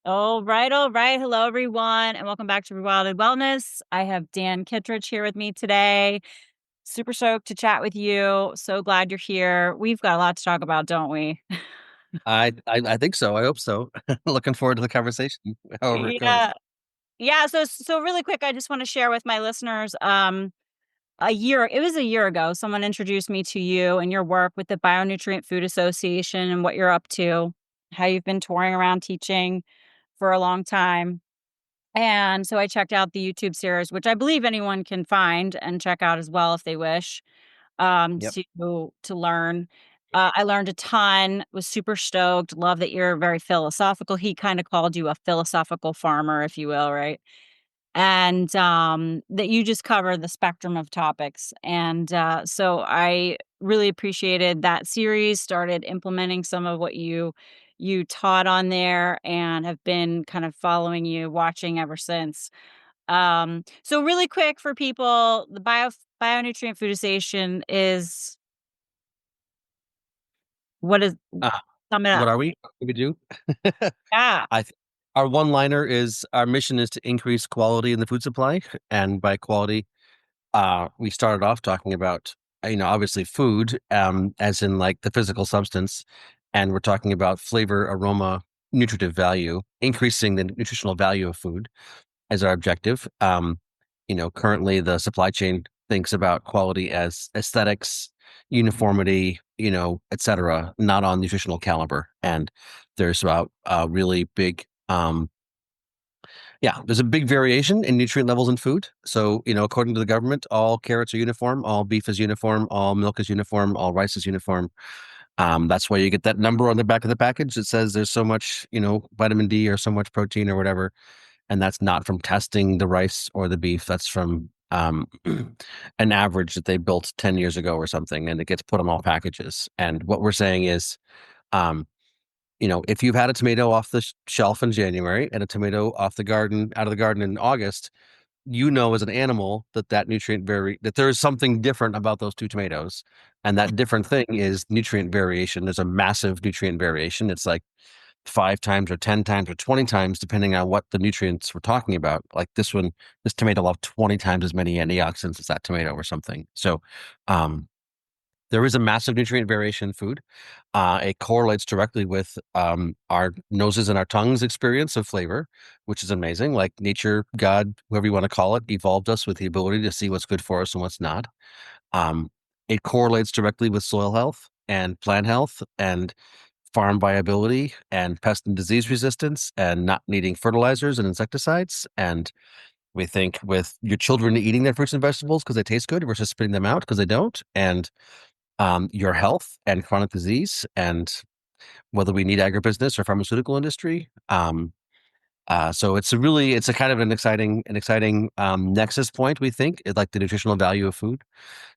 All right, all right. Hello, everyone, and welcome back to Rewilded Wellness. I have Dan Kittredge here with me today. Super stoked to chat with you. So glad you're here. We've got a lot to talk about, don't we? I think so. I hope so. Looking forward to the conversation, however it goes. Yeah. Yeah. So really quick, I just want to share with my listeners. It was a year ago, someone introduced me to you and your work with the Bionutrient Food Association and what you're up to, how you've been touring around teaching for a long time. And so I checked out the YouTube series, which I believe anyone can find and check out as well if they wish, Yep. to learn. I learned a ton, was super stoked. Love that you're very philosophical. He kind of called you a philosophical farmer, if you will, right? And that you just cover the spectrum of topics. And so I really appreciated that series. Started implementing some of what you taught on there, and have been kind of following you, watching ever since. So really quick for people, the Bionutrient Food Association is what is Uh, sum it what up. are we? What do we do? Yeah. I th- our one-liner is our mission is to increase quality in the food supply, and by quality, we started off talking about obviously food, as in like the physical substance, and we're talking about flavor, aroma, nutritive value, increasing the nutritional value of food as our objective. Currently the supply chain thinks about quality as aesthetics, uniformity, et cetera, not on nutritional caliber. And there's a really big, there's a big variation in nutrient levels in food. So, according to the government, all carrots are uniform, all beef is uniform, all milk is uniform, all rice is uniform. That's why you get that number on the back of the package that says there's so much, vitamin D or so much protein or whatever, and that's not from testing the rice or the beef. That's from an average that they built 10 years ago or something, and it gets put on all packages. And what we're saying is, um, if you've had a tomato off the shelf in January and a tomato out of the garden in August, as an animal that there is something different about those two tomatoes. And that different thing is nutrient variation. There's a massive nutrient variation. It's like 5 times or 10 times or 20 times, depending on what the nutrients we're talking about. Like this tomato will have 20 times as many antioxidants as that tomato or something. So, um, there is a massive nutrient variation in food. It correlates directly with our noses and our tongues experience of flavor, which is amazing. Like nature, God, whoever you want to call it, evolved us with the ability to see what's good for us and what's not. Um, it correlates directly with soil health and plant health and farm viability and pest and disease resistance and not needing fertilizers and insecticides. And we think with your children eating their fruits and vegetables because they taste good versus spitting them out because they don't, and your health and chronic disease, and whether we need agribusiness or pharmaceutical industry. So it's a kind of an exciting nexus point, we think, like the nutritional value of food.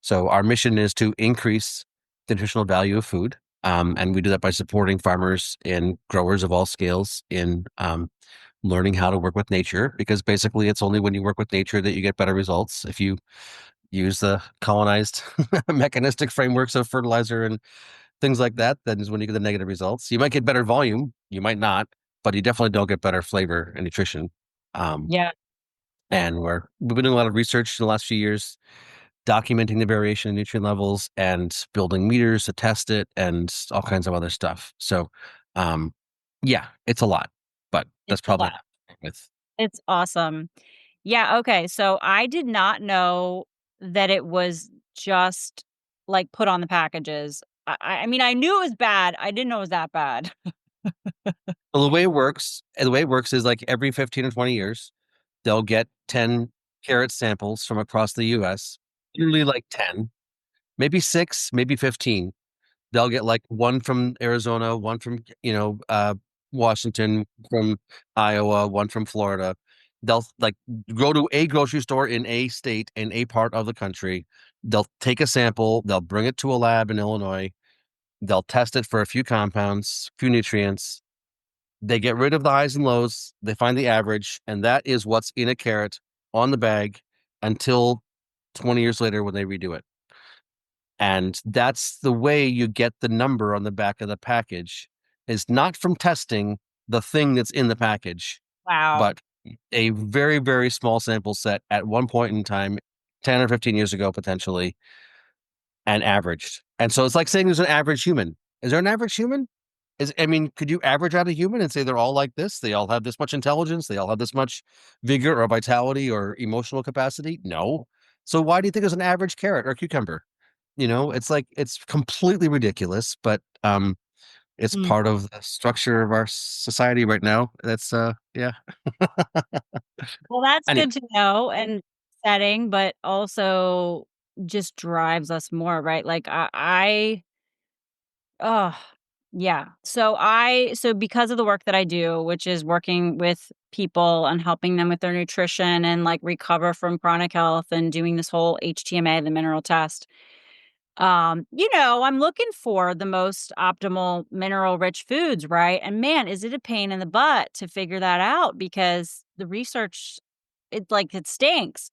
So our mission is to increase the nutritional value of food. And we do that by supporting farmers and growers of all scales in learning how to work with nature, because basically it's only when you work with nature that you get better results. If you use the colonized mechanistic frameworks of fertilizer and things like that, then is when you get the negative results. You might get better volume, you might not, but you definitely don't get better flavor and nutrition. Um, Yeah. and we've been doing a lot of research in the last few years, documenting the variation in nutrient levels and building meters to test it and all kinds of other stuff. So, um, yeah, it's a lot, but It's that's a probably lot. enough with. It's awesome. Yeah, okay, so I did not know that it was just, like, put on the packages. I mean, I knew it was bad, I didn't know it was that bad. Well, the way it works is like every 15 or 20 years, they'll get 10 carrot samples from across the US, usually like 10, maybe six, maybe 15. They'll get like one from Arizona, one from, Washington, from Iowa, one from Florida. They'll like go to a grocery store in a state in a part of the country. They'll take a sample, they'll bring it to a lab in Illinois. They'll test it for a few compounds, few nutrients. They get rid of the highs and lows, they find the average, and that is what's in a carrot on the bag until 20 years later when they redo it. And that's the way you get the number on the back of the package, is not from testing, the thing that's in the package, Wow. but a very, very small sample set at one point in time, 10 or 15 years ago, potentially, and averaged. And so it's like saying there's an average human. Is there an average human? I mean, could you average out a human and say they're all like this? They all have this much intelligence. They all have this much vigor or vitality or emotional capacity? No. So why do you think there's an average carrot or cucumber? It's like it's completely ridiculous, but it's Mm. part of the structure of our society right now. That's yeah. Well, that's Anyway, good to know and setting, but also just drives us more, right? Like oh, yeah. So because of the work that I do, which is working with people and helping them with their nutrition and like recover from chronic health and doing this whole HTMA, the mineral test, I'm looking for the most optimal mineral rich foods, right? And man, is it a pain in the butt to figure that out because the research it stinks.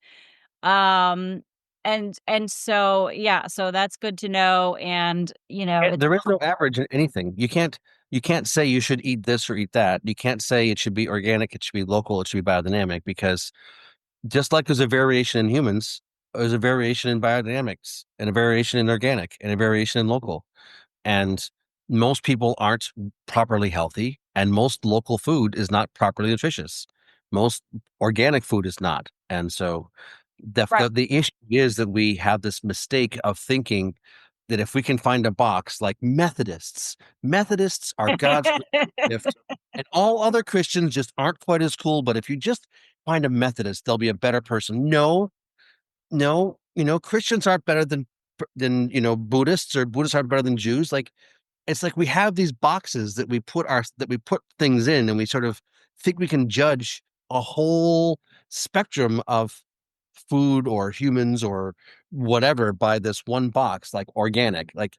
Um and so yeah, so that's good to know and it's there is no average in anything. You can't say you should eat this or eat that. You can't say it should be organic, it should be local, it should be biodynamic because just like there's a variation in humans, there's a variation in biodynamics and a variation in organic and a variation in local. And most people aren't properly healthy, and most local food is not properly nutritious. Most organic food is not. And so right. the issue is that we have this mistake of thinking that if we can find a box like Methodists are God's gift, and all other Christians just aren't quite as cool. But if you just find a Methodist, they'll be a better person. No, no, Christians aren't better than Buddhists, or Buddhists aren't better than Jews. Like it's like we have these boxes that we put things in, and we sort of think we can judge a whole spectrum of food or humans or whatever by this one box, like organic. Like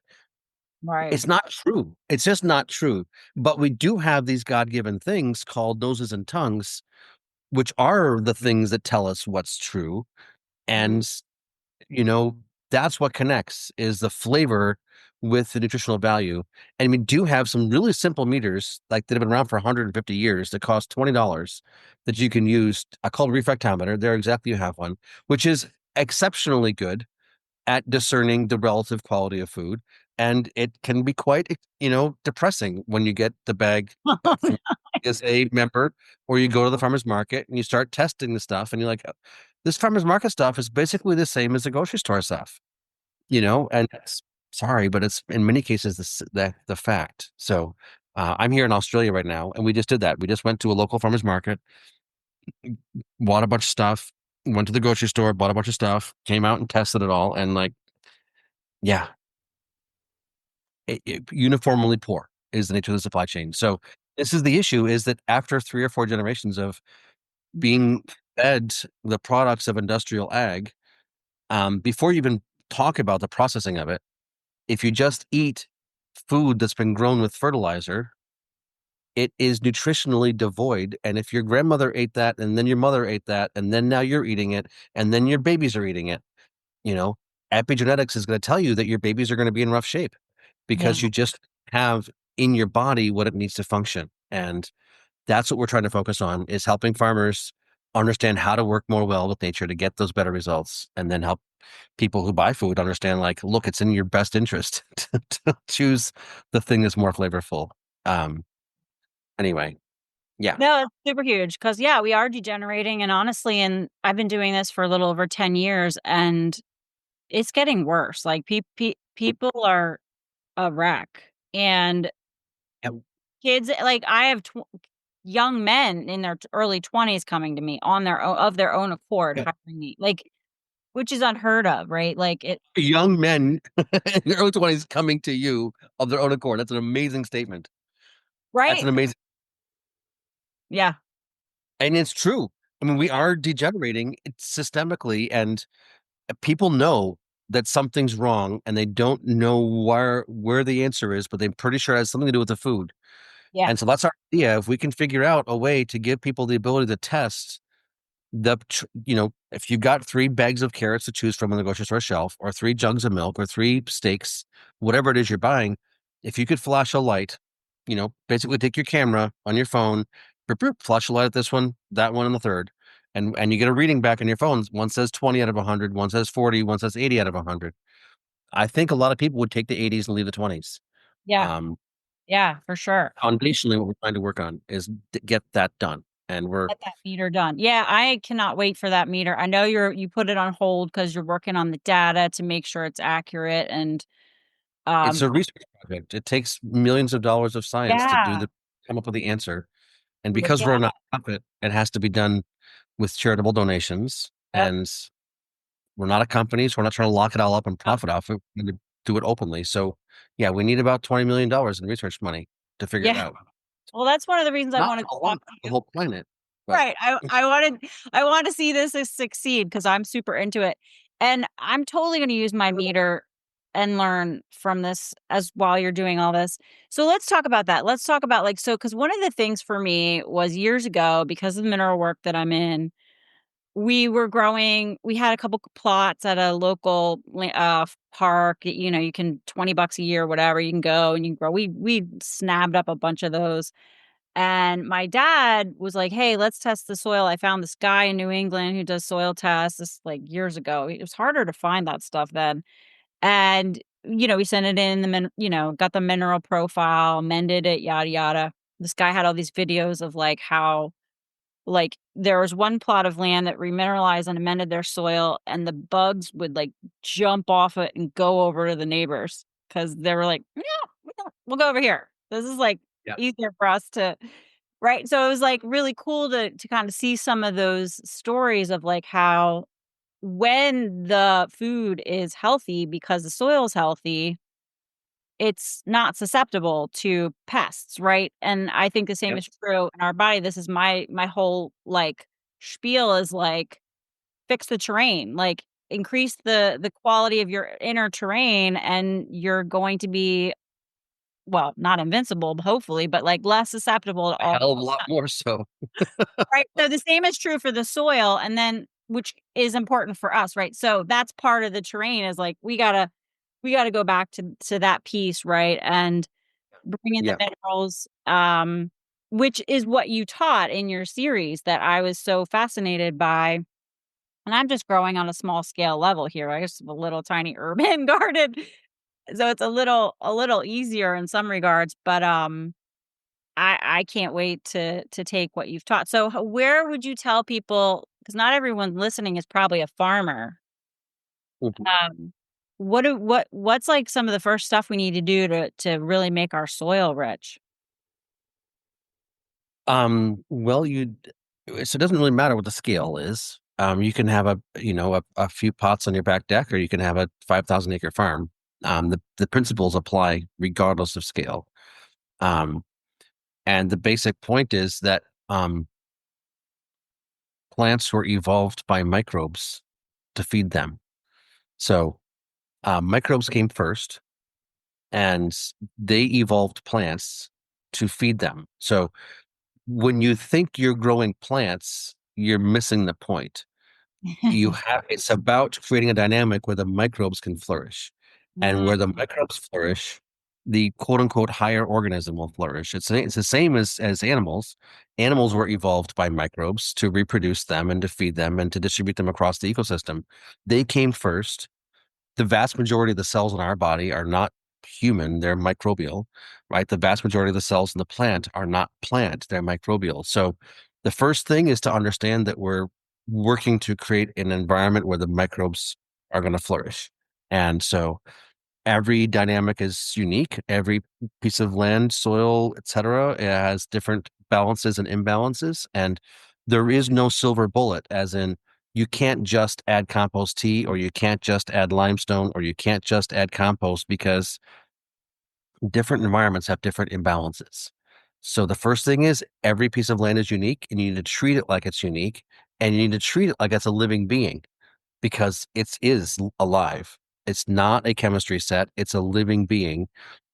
Right. it's not true. It's just not true. But we do have these God-given things called noses and tongues, which are the things that tell us what's true. Mhm. And you know, that's what connects is the flavor with the nutritional value. And we do have some really simple meters like that have been around for 150 years that cost $20 that you can use. I call it refractometer. There exactly you have one, which is exceptionally good at discerning the relative quality of food. And it can be quite, depressing when you get the bag from as a member, or you go to the farmer's market and you start testing the stuff and you're like, this farmer's market stuff is basically the same as the grocery store stuff, and it's sorry, but it's in many cases the fact. So I'm here in Australia right now, and we just did that. We just went to a local farmer's market, bought a bunch of stuff, went to the grocery store, bought a bunch of stuff, came out and tested it all, and like, yeah, uniformly poor is the nature of the supply chain. So this is the issue: is that after 3 or 4 generations of being fed the products of industrial ag, before you even talk about the processing of it, if you just eat food that's been grown with fertilizer, it is nutritionally devoid. And if your grandmother ate that, and then your mother ate that, and then now you're eating it, and then your babies are eating it, you know, epigenetics is going to tell you that your babies are going to be in rough shape Yeah. because you just have in your body what it needs to function. And that's what we're trying to focus on is helping farmers understand how to work more well with nature to get those better results, and then help people who buy food understand, like, look, it's in your best interest to choose the thing that's more flavorful. Um, anyway, yeah. No, it's super huge because yeah, we are degenerating and honestly, and I've been doing this for a little over 10 years and it's getting worse. Like people are a wreck and Yep. kids like I have young men in their early 20s coming to me on their own of their own accord Yeah. hiring me. Like which is unheard of, right? Like it Young men in their early 20s coming to you of their own accord. That's an amazing statement. That's an right. amazing, Yeah. and it's true. I mean, we are degenerating systemically, and people know that something's wrong, and they don't know where the answer is, but they're pretty sure it has something to do with the food. Yeah. And so that's our idea. If we can figure out a way to give people the ability to test if you've got 3 bags of carrots to choose from on the grocery store shelf, or 3 jugs of milk, or 3 steaks, whatever it is you're buying, if you could flash a light basically take your camera on your phone, flash a light at this one, that one, and the third, and you get a reading back on your phones. One says 20 out of 100, one says 40, one says 80 out of 100. I think a lot of people would take the 80s and leave the 20s. Yeah. Um, Yeah, for sure. Foundationally, what we're trying to work on is get that done, and we're Get that meter done. Yeah, I cannot wait for that meter. I know you put it on hold because you're working on the data to make sure it's accurate and it's um a research project. It takes millions of dollars of science to yeah. come up with the answer. And Look because at we're a nonprofit, it has to be done with charitable donations. that. And we're not a company, so we're not trying to lock it all up and profit off it. We're going to do it openly. So, yeah, we need about $20 million in research money to figure it Yeah. out. Well, that's one of the reasons I Not wanted a to lot talk for to the you. whole planet, but Right. I want to see this succeed because I'm super into it. And I'm totally going to use my meter and learn from this as while you're doing all this. So let's talk about that. Let's talk about like so cuz one of the things for me was years ago because of the mineral work that I'm in, we had a couple plots at a local park, you can $20 a year whatever, you can go and you can grow. We snapped up a bunch of those and my dad was like, "Hey, let's test the soil." I found this guy in New England who does soil tests. This like years ago. It was harder to find that stuff then. And we sent it in got the mineral profile, mended it, yada yada. This guy had all these videos of like how like there was one plot of land that remineralized and amended their soil and the bugs would like jump off it and go over to the neighbors because they were like, "No, we'll go over here. This is like yeah, easier for us to." Right, so it was, like, really cool to kinda see some of those stories of, like, how when the food is healthy because the soil is healthy, it's not susceptible to pests, right? And I think the same yep. is true in our body. This is my whole, like, spiel is, like, fix the terrain, like, increase the quality of your inner terrain, and you're going to be, well, not invincible, hopefully, but, like, less susceptible to A all. hell of a lot more so. Right, so the same is true for the soil and then which is important for us, right? So that's part of the terrain is like we gotta go back to that piece, right? And bring in the Yeah. minerals, which is what you taught in your series that I was so fascinated by. And I'm just growing on a small scale level here. I just have a little tiny urban garden. So it's a little easier in some regards, but I can't wait to take what you've taught. So, where would you tell people? Because not everyone listening is probably a farmer. Mhm. Um, what's like some of the first stuff we need to do to really make our soil rich? Well, so it doesn't really matter what the scale is. You can have a few pots on your back deck, or you can have a 5,000 acre farm. The principles apply regardless of scale. Um, and the basic point is that plants were evolved by microbes to feed them. So microbes came first, and they evolved plants to feed them. So when you think you're growing plants, you're missing the point. It's about creating a dynamic where the microbes can flourish. And Mm, where the microbes flourish, the quote unquote higher organism will flourish. It's the same as animals. Animals were evolved by microbes to reproduce them and to feed them and to distribute them across the ecosystem. They came first. The vast majority of the cells in our body are not human, they're microbial, right? The vast majority of the cells in the plant are not plant, they're microbial. So the first thing is to understand that we're working to create an environment where the microbes are going to flourish. And so every dynamic is unique. Every piece of land, soil, etc., it has different balances and imbalances. And there is no silver bullet, as in you can't just add compost tea, or you can't just add limestone, or you can't just add compost because different environments have different imbalances. So the first thing is every piece of land is unique, and you need to treat it like it's unique, and you need to treat it like it's a living being because it is alive. It's not a chemistry set, it's a living being.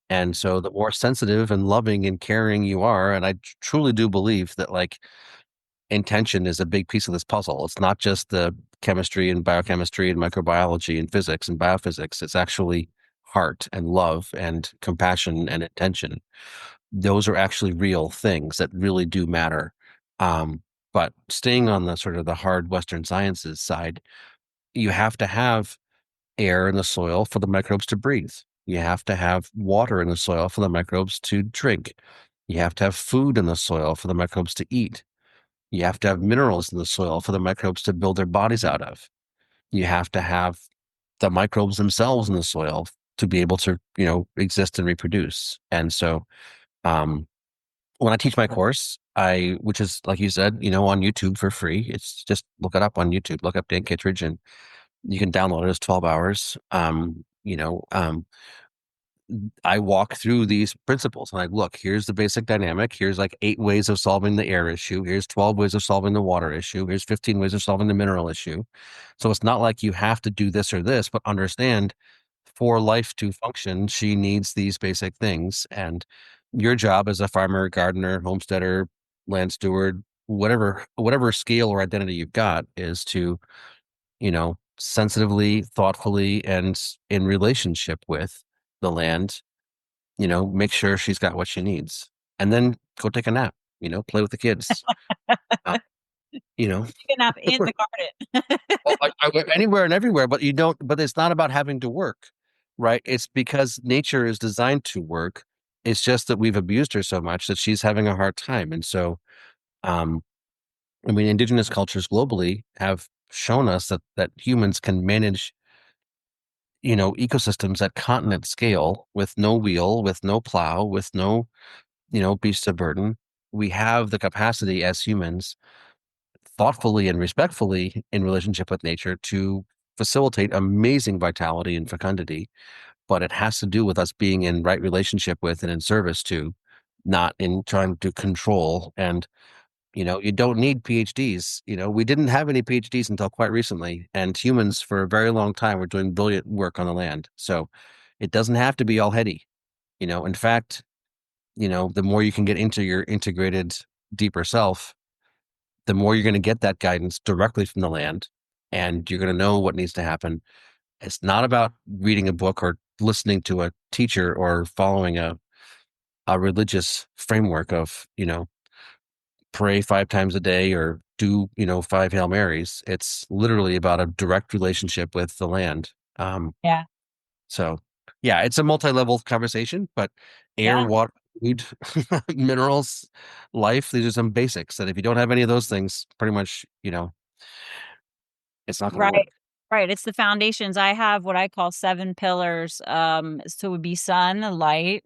And so the more sensitive and loving and caring you are, and I truly do believe that like intention is a big piece of this puzzle. It's not just the chemistry and biochemistry and microbiology and physics and biophysics. It's actually heart and love and compassion and intention. those are actually real things that really do matter. Um, but staying on the sort of the hard Western sciences side, you have to have air in the soil for the microbes to breathe. You have to have water in the soil for the microbes to drink. You have to have food in the soil for the microbes to eat. You have to have minerals in the soil for the microbes to build their bodies out of. You have to have the microbes themselves in the soil to be able to, exist and reproduce. And so, um, when I teach my course, which is like you said, on YouTube for free. It's just look it up on YouTube, look up Dan Kittredge, and you can download it. It's 12 hours. I walk through these principles and I look, here's the basic dynamic. Here's like 8 ways of solving the air issue. Here's 12 ways of solving the water issue. Here's 15 ways of solving the mineral issue. So it's not like you have to do this or this, but understand for life to function, she needs these basic things. And your job as a farmer, gardener, homesteader, land steward, whatever scale or identity you've got is to, sensitively, thoughtfully, and in relationship with the land, make sure she's got what she needs. And then go take a nap, play with the kids. Uh, you know, Taken up in the garden. well, I went anywhere and everywhere, but but it's not about having to work, right? It's because nature is designed to work. It's just that we've abused her so much that she's having a hard time. And so, um, I mean, indigenous cultures globally have shown us that humans can manage, ecosystems at continent scale with no wheel, with no plow, with no, beast of burden. We have the capacity as humans, thoughtfully and respectfully in relationship with nature, to facilitate amazing vitality and fecundity. But it has to do with us being in right relationship with and in service to, not in trying to control. And, you don't need PhDs. We didn't have any PhDs until quite recently, and humans for a very long time were doing brilliant work on the land. So it doesn't have to be all heady. In fact, the more you can get into your integrated, deeper self, the more you're going to get that guidance directly from the land, and you're going to know what needs to happen. It's not about reading a book or listening to a teacher or following a religious framework of, pray 5 times a day or do, 5 Hail Marys. It's literally about a direct relationship with the land. Yeah. So yeah, it's a multi-level conversation, but air, Yeah. water, food, minerals, life, these are some basics that if you don't have any of those things, pretty much, it's not going to Right. work. Right. It's the foundations. I have what I call 7 pillars. So it would be sun, light,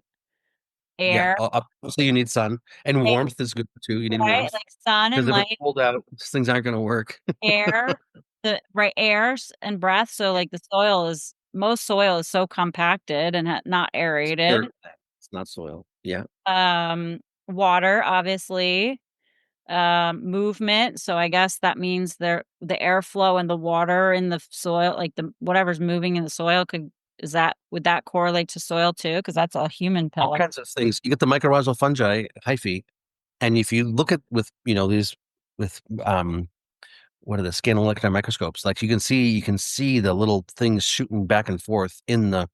Yeah, air, obviously you need sun and right? warmth is good too. You need Right? warmth Like sun because and if it's light, cold out, things aren't going to work. air, the right airs and breath. So like the soil is most soil is so compacted and not aerated. Dirt. It's not soil. Yeah. Um, Water, obviously. Movement. So I guess that means the airflow and the water in the soil, like the whatever's moving in the soil would that correlate to soil too? Because that's a human All pillar. kinds of things. You get the mycorrhizal fungi, hyphae, and if you look at with, these with what are the scanning electron microscopes, like you can see the little things shooting back and forth in the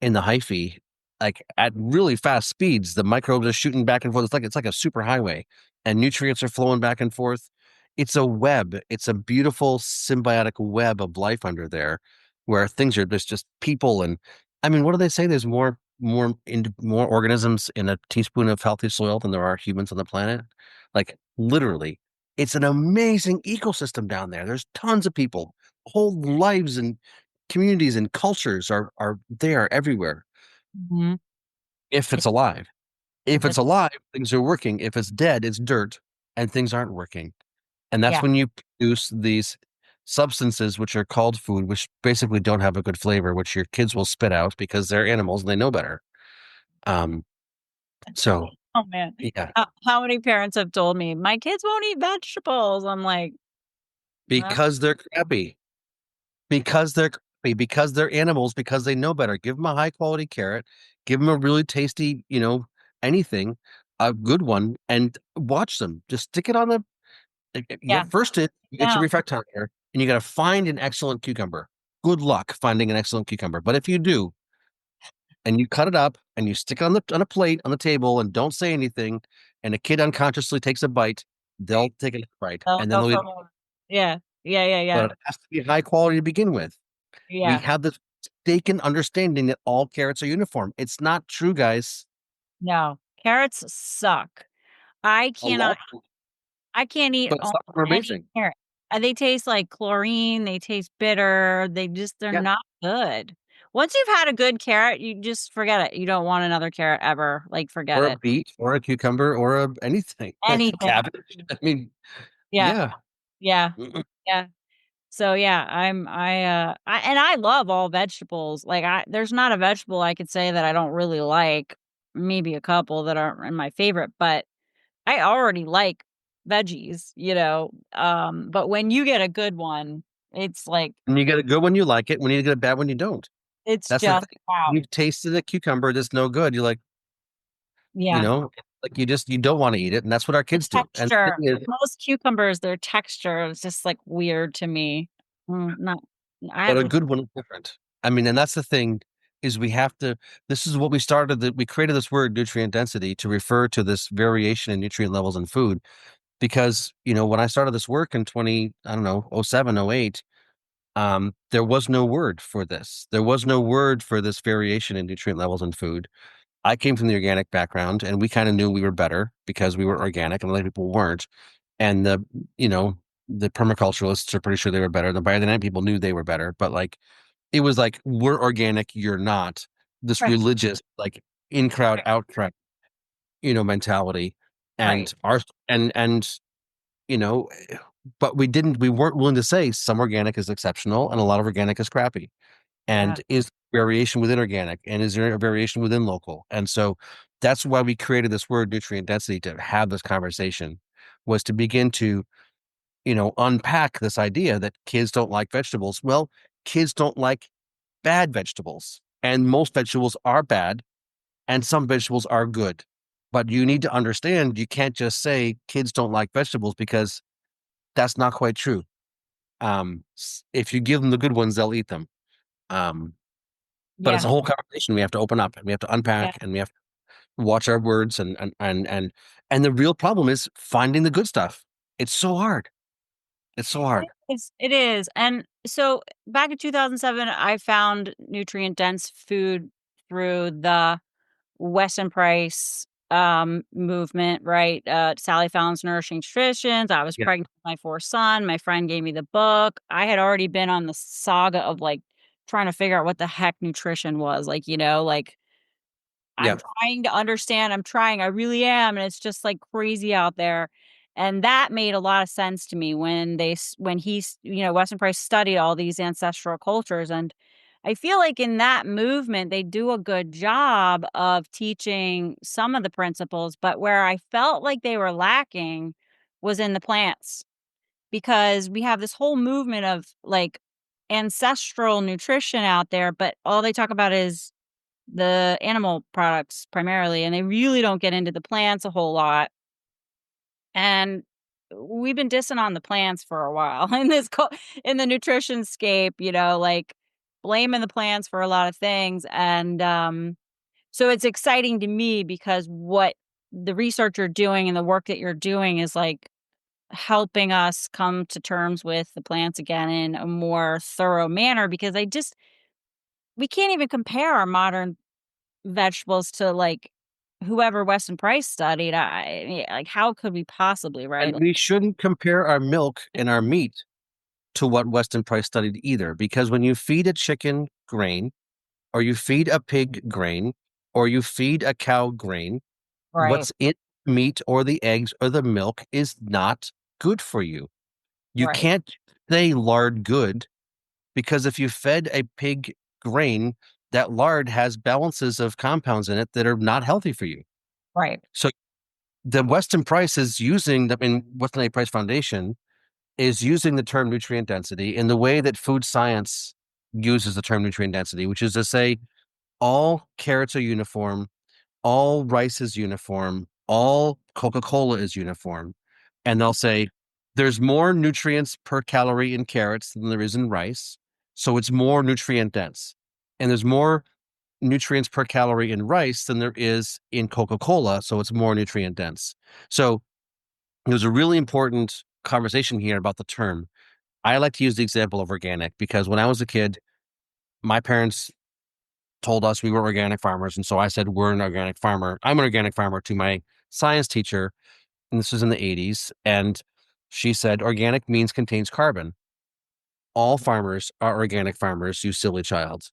hyphae, like at really fast speeds. The microbes are shooting back and forth. It's like a super highway, and nutrients are flowing back and forth. It's a web. It's a beautiful symbiotic web of life under there, where things are just people. And I mean, what do they say? There's more organisms in a teaspoon of healthy soil than there are humans on the planet. Like literally, it's an amazing ecosystem down there. There's tons of people, whole lives and communities and cultures are there everywhere. Mhm. If Yeah. it's alive, if it's That's alive, things are working. If it's dead, it's dirt, and things aren't working. And that's yeah. when you produce these substances, which are called food, which basically don't have a good flavor, which your kids will spit out because they're animals and they know better. Um, so Oh, man. yeah, How many parents have told me, "My kids won't eat vegetables." I'm like, "Well, because they're crappy, because they're crappy, because they're animals, because they know better. Give them a high quality carrot, give them a really tasty, anything, a good one, and watch them. Just stick it on the yeah, first you get your no, refractometer and you got to find an excellent cucumber. Good luck finding an excellent cucumber. But if you do, and you cut it up and you stick it on a plate on the table and don't say anything, and a kid unconsciously takes a bite, they'll take a bite They'll and then go they'll for eat. more. Yeah. Yeah, yeah, yeah. But it has to be high quality to begin with. We Yeah. have this mistaken understanding that all carrots are uniform. It's not true, guys. No. Carrots suck. I A lot, cannot I can't eat but almost some are any amazing. carrot. They taste like chlorine, they taste bitter, they're Yeah. not good. Once you've had a good carrot, you just forget it. You don't want another carrot ever, like, forget Or a it. beet, or a cucumber, or anything. Anything. Cabbage. I mean, Yeah, yeah. yeah, Mm-mm. yeah. So, yeah, I love all vegetables, like, there's not a vegetable I could say that I don't really like, maybe a couple that aren't in my favorite, but I already like veggies, but when you get a good one, it's like And you get a good one, you like it. When you get a bad one, you don't. it's That's the just thing. wow. You've tasted a cucumber that's no good. You're like, you Yeah, know, like you don't want to eat it, and that's what our the kids do. And the texture. thing is, Most cucumbers, their texture is just, like, weird to me. Not I but a would good one is different. I mean, and that's the thing is we have to. This is what we started. That we created this word nutrient density to refer to this variation in nutrient levels in food. Because when I started this work in 20, I don't know, oh 07, oh 08, there was no word for this. There was no word for this variation in nutrient levels in food. I came from the organic background, and we kind of knew we were better because we were organic, and other people weren't. And you know, the permaculturalists are pretty sure they were better. The biodynamic people knew they were better, but like it was like we're organic, you're not. This right, religious, like in crowd, out crowd, mentality, right, and our and you know, but we weren't willing to say some organic is exceptional and a lot of organic is crappy. yeah, And is variation within organic, and is there a variation within local? And so that's why we created this word nutrient density to have this conversation, was to begin to, unpack this idea that kids don't like vegetables. Well, kids don't like bad vegetables, and most vegetables are bad, and some vegetables are good. But you need to understand you can't just say kids don't like vegetables because that's not quite true. If you give them the good ones, they'll eat them. Um, but it's yeah, a whole conversation we have to open up, and we have to yeah. unpack, and we have to watch our words, and the real problem is finding the good stuff. It's so hard. It's so hard. It is, and so back in 2007, I found nutrient dense food through the Weston Price, movement, right? Sally Fallon's Nourishing Traditions. I was Yeah. pregnant with my 4th son. My friend gave me the book. I had already been on the saga of, like, trying to figure out what the heck nutrition was, like, like, I'm Yeah. trying to understand, I'm trying, I really am, and it's just, like, crazy out there, and that made a lot of sense to me when when Weston Price studied all these ancestral cultures, and I feel like in that movement, they do a good job of teaching some of the principles, but where I felt like they were lacking was in the plants, because we have this whole movement of, like, ancestral nutrition out there, but all they talk about is the animal products primarily, and they really don't get into the plants a whole lot, and we've been dissing on the plants for a while in the nutrition scape, like, blaming the plants for a lot of things, and, so it's exciting to me because what the research you're doing and the work that you're doing is, like, helping us come to terms with the plants again in a more thorough manner, because we can't even compare our modern vegetables to, like, whoever Weston Price studied. Like, how could we possibly, right? And Like, we shouldn't compare our milk and our meat to what Weston Price studied either, because when you feed a chicken grain, or you feed a pig grain, or you feed a cow grain, right, what's in meat or the eggs or the milk is not good for you. You right, can't say lard good, because if you fed a pig grain, that lard has balances of compounds in it that are not healthy for you. right, So the Weston Price is using the, I mean, Weston A. Price Foundation is using the term nutrient density in the way that food science uses the term nutrient density, which is to say all carrots are uniform, all rice is uniform, all Coca-Cola is uniform. And they'll say there's more nutrients per calorie in carrots than there is in rice. So it's more nutrient dense. And there's more nutrients per calorie in rice than there is in Coca-Cola, so it's more nutrient dense. So there's a really important conversation here about the term. I like to use the example of organic because when I was a kid, my parents told us we were organic farmers. And so I said, we're an organic farmer. I'm an organic farmer to my science teacher. And this was in the 80s. And she said, organic means contains carbon. All farmers are organic farmers, you silly child.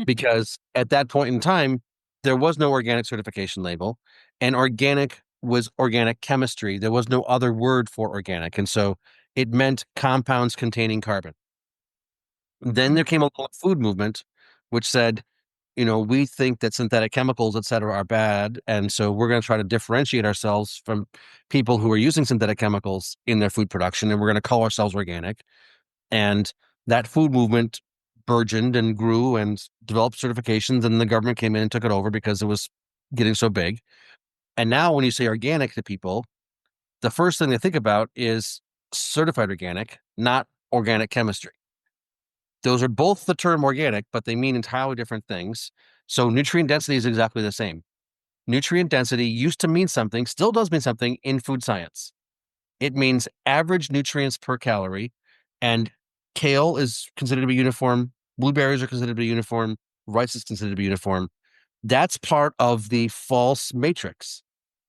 Because at that point in time, there was no organic certification label, and organic was organic chemistry. There was no other word for organic. And so it meant compounds containing carbon. Then there came a food movement, which said, we think that synthetic chemicals, et cetera, are bad. And so we're going to try to differentiate ourselves from people who are using synthetic chemicals in their food production. And we're going to call ourselves organic. And that food movement burgeoned and grew and developed certifications. And the government came in and took it over because it was getting so big. And now when you say organic to people, the first thing they think about is certified organic, not organic chemistry. Those are both the term organic, but they mean entirely different things. So nutrient density is exactly the same. Nutrient density used to mean something, still does mean something in food science. It means average nutrients per calorie, and kale is considered to be uniform. Blueberries are considered to be uniform. Rice is considered to be uniform. That's part of the false matrix.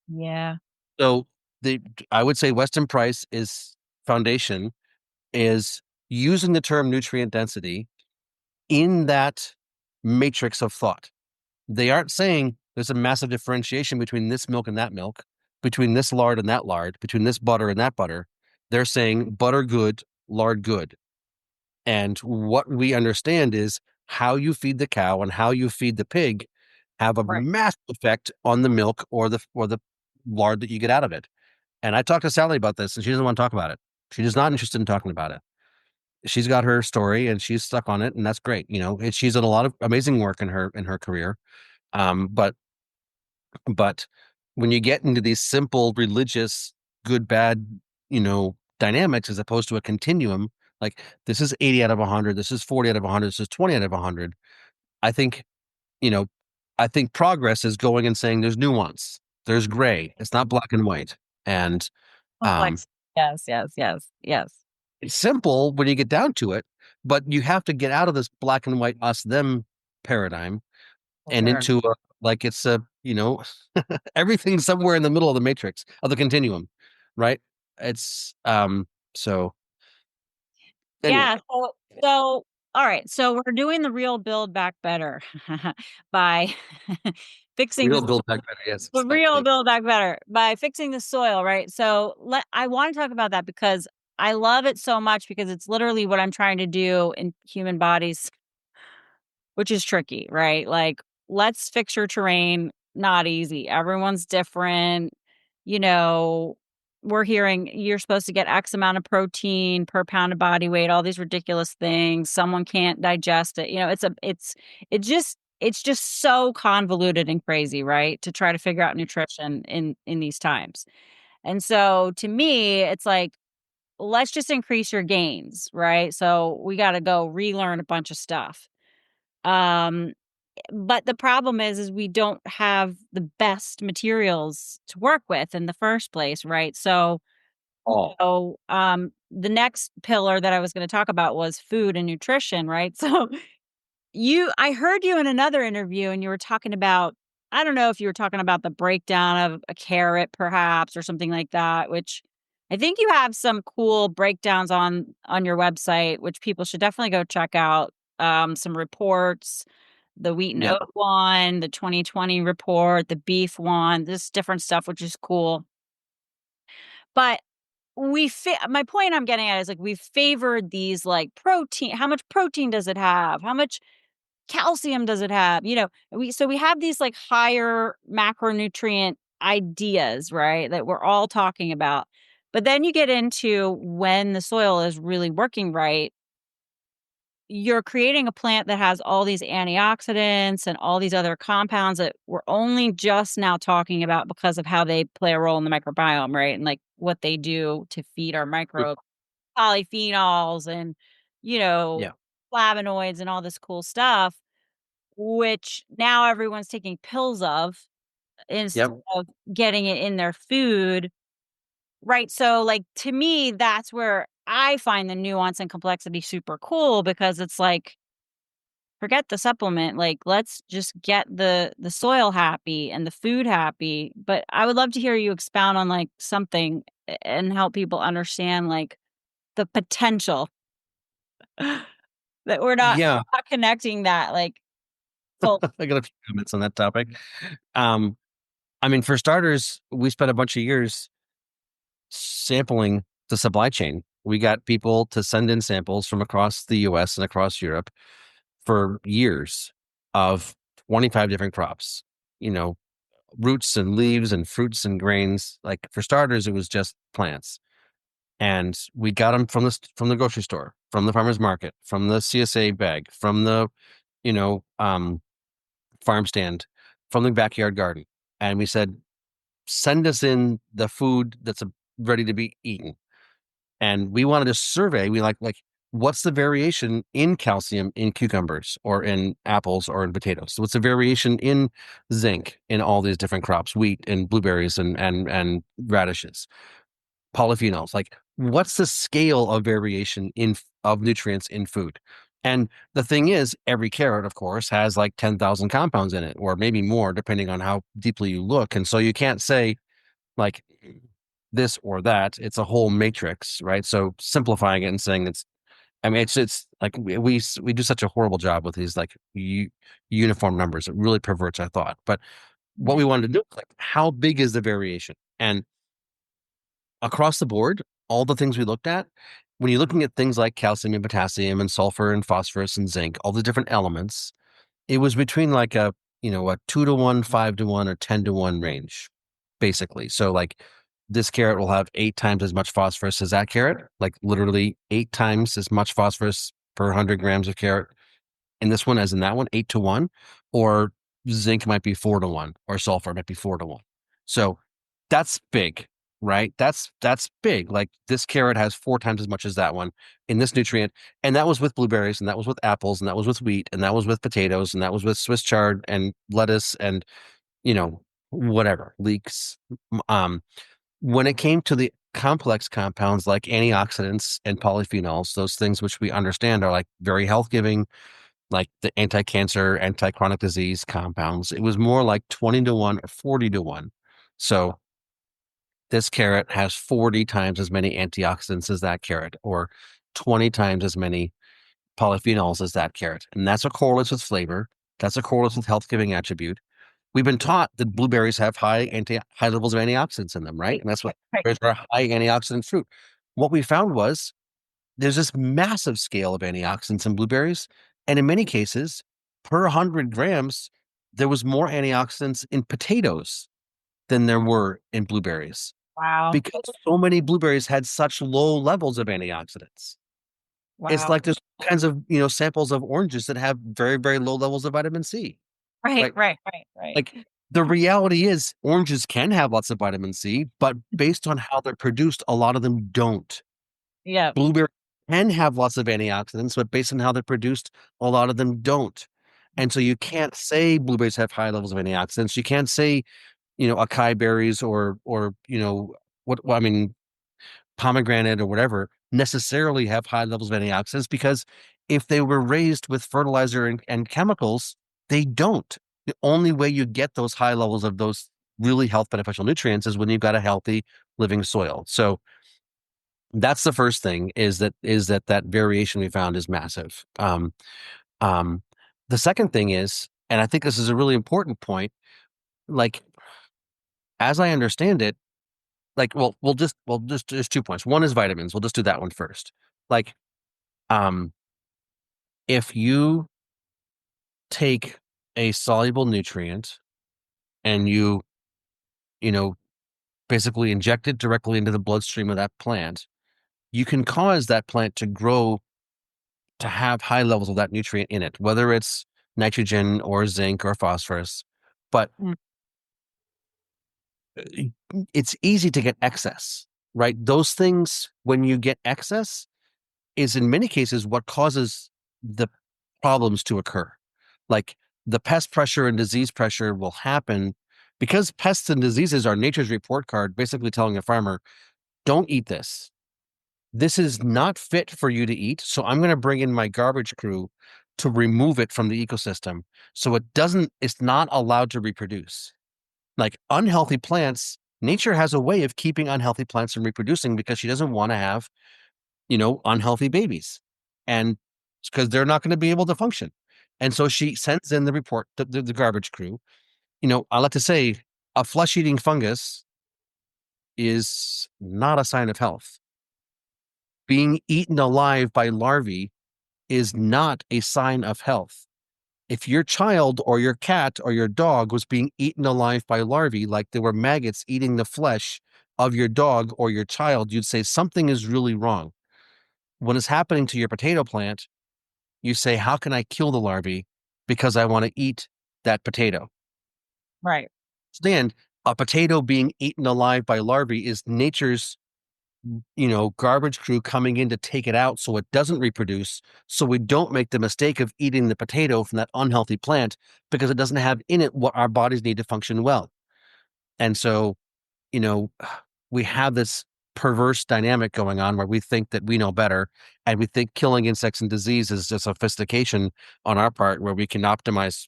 Yeah. So the I would say Weston Price is foundation is using the term nutrient density in that matrix of thought. They aren't saying there's a massive differentiation between this milk and that milk, between this lard and that lard, between this butter and that butter. They're saying butter good, lard good. And what we understand is how you feed the cow and how you feed the pig have a Right. massive effect on the milk or the lard that you get out of it. And I talked to Sally about this, and she doesn't want to talk about it. She is not interested in talking about it. She's got her story, and she's stuck on it, and that's great. She's done a lot of amazing work in her career. But when you get into these simple religious good bad, dynamics as opposed to a continuum, like this is 80 out of 100, this is 40 out of 100, this is 20 out of 100. I think, you know, I think progress is going and saying there's nuance, there's gray, it's not black and white. And um Complex. Yes, yes, yes, yes. it's simple when you get down to it, but you have to get out of this black and white us them paradigm For and sure. into like it's a everything's somewhere in the middle of the matrix of the continuum, right? It's so anyway, Yeah, so all right, so we're doing the real Build Back Better by fixing real this build back better. Yes, the real exactly. Build Back Better by fixing the soil, right? So I wanna talk about that because I love it so much because it's literally what I'm trying to do in human bodies, which is tricky, right? Like, let's fix your terrain, not easy. Everyone's different. You know, we're hearing you're supposed to get X amount of protein per pound of body weight, all these ridiculous things. Someone can't digest it. It's just so convoluted and crazy, right? To try to figure out nutrition in these times. And so to me, it's like, let's just increase your gains, right? So we got to go relearn a bunch of stuff. Um, but the problem is we don't have the best materials to work with in the first place, right? Oh, The next pillar that I was going to talk about was food and nutrition, right? I heard you in another interview and you were talking about, I don't know if you were talking about the breakdown of a carrot perhaps or something like that, which I think you have some cool breakdowns on your website, which people should definitely go check out. Some reports, the wheat and yeah. oat one, the 2020 report, the beef one, this different stuff, which is cool. But my point I'm getting at is like we've favored these like protein. How much protein does it have? How much calcium does it have? We have these like higher macronutrient ideas, right? That we're all talking about. But then you get into when the soil is really working right, you're creating a plant that has all these antioxidants and all these other compounds that we're only just now talking about because of how they play a role in the microbiome, right? And like what they do to feed our microbes, polyphenols and, you know, Yeah. flavonoids and all this cool stuff. which now everyone's taking pills of instead Yep. of getting it in their food, right? So, like, to me, that's where I find the nuance and complexity super cool because it's like, forget the supplement, like, let's just get the soil happy and the food happy. But I would love to hear you expound on, like, something and help people understand, like, the potential that Yeah. not connecting that, like, full. I got a few comments on that topic. Um, I mean, for starters, we spent a bunch of years sampling the supply chain. We got people to send in samples from across the US and across Europe for years of 25 different crops, you know, roots and leaves and fruits and grains. Like for starters, it was just plants. And we got them from the grocery store, from the farmer's market, from the CSA bag, from the, you know, farm stand, from the backyard garden. And we said, send us in the food that's ready to be eaten. And we wanted to survey. We like what's the variation in calcium in cucumbers or in apples or in potatoes? So what's the variation in zinc in all these different crops, wheat and blueberries and radishes, polyphenols? Like what's the scale of variation in of nutrients in food? And the thing is, every carrot, of course, has like 10,000 compounds in it, or maybe more, depending on how deeply you look. And so you can't say like this or that. It's a whole matrix, right? So simplifying it and saying I mean, it's like we do such a horrible job with these like uniform numbers. It really perverts our thought. But what Yeah. we wanted to do is like, how big is the variation? And across the board, all the things we looked at, when you're looking at things like calcium and potassium and sulfur and phosphorus and zinc, all the different elements, it was between like a 2 to 1, 5 to 1, or 10 to 1 range, basically. So like this carrot will have 8 times as much phosphorus as that carrot, like literally 8 times as much phosphorus per 100 grams of carrot in this one as in that one, 8 to 1, or zinc might be 4 to 1, or sulfur might be 4 to 1. So that's big, right? That's big. Like this carrot has 4 times as much as that one in this nutrient, and that was with blueberries, and that was with apples, and that was with wheat, and that was with potatoes, and that was with Swiss chard and lettuce, and whatever leeks. Um, when it came to the complex compounds like antioxidants and polyphenols, those things which we understand are like very health giving, like the anti-cancer, anti-chronic disease compounds. It was more like 20 to 1 or 40 to 1. So this carrot has 40 times as many antioxidants as that carrot, or 20 times as many polyphenols as that carrot. And that's a correlates with flavor. That's a correlates with health giving attribute. We've been taught that blueberries have high levels of antioxidants in them, right? Right, And that's what right. blueberries are a high antioxidant fruit. What we found was there's this massive scale of antioxidants in blueberries. And in many cases, per 100 grams, there was more antioxidants in potatoes than there were in blueberries Wow. because so many blueberries had such low levels of antioxidants. It's Wow. like there's all kinds of, samples of oranges that have very, very low levels of vitamin C, Right, right? right, right, right. Like the reality is oranges can have lots of vitamin C, but based on how they're produced, a lot of them don't. Yep. Blueberry can have lots of antioxidants, but based on how they're produced, a lot of them don't. And so you can't say blueberries have high levels of antioxidants. You can't say, acai berries or I mean, pomegranate or whatever necessarily have high levels of antioxidants because if they were raised with fertilizer and chemicals, they don't. The only way you get those high levels of those really health beneficial nutrients is when you've got a healthy living soil. So that's the first thing is that variation we found is massive. Um, the second thing is, and I think this is a really important point, like as I understand it, like we'll just there's 2 points. One is vitamins. We'll just do that one first. Like, um, if you take a soluble nutrient and you know, basically inject it directly into the bloodstream of that plant, you can cause that plant to grow to have high levels of that nutrient in it, whether it's nitrogen or zinc or phosphorus. But Mm, uh, it's easy to get excess, right? Those things, when you get excess, is in many cases what causes the problems to occur. Like the pest pressure and disease pressure will happen because pests and diseases are nature's report card, basically telling a farmer, don't eat this. This is not fit for you to eat. So I'm going to bring in my garbage crew to remove it from the ecosystem. So it's not allowed to reproduce. Like unhealthy plants, nature has a way of keeping unhealthy plants from reproducing because she doesn't want to have, unhealthy babies. And because they're not going to be able to function. And so she sends in the report, the garbage crew. I like to say a flesh eating fungus is not a sign of health. Being eaten alive by larvae is not a sign of health. If your child or your cat or your dog was being eaten alive by larvae, like there were maggots eating the flesh of your dog or your child, you'd say something is really wrong. What is happening to your potato plant, you say, how can I kill the larvae? Because I want to eat that potato. Right. Stand, a potato being eaten alive by larvae is nature's garbage crew coming in to take it out so it doesn't reproduce, so we don't make the mistake of eating the potato from that unhealthy plant because it doesn't have in it what our bodies need to function well. And so, you know, we have this perverse dynamic going on where we think that we know better and we think killing insects and disease is just sophistication on our part where we can optimize,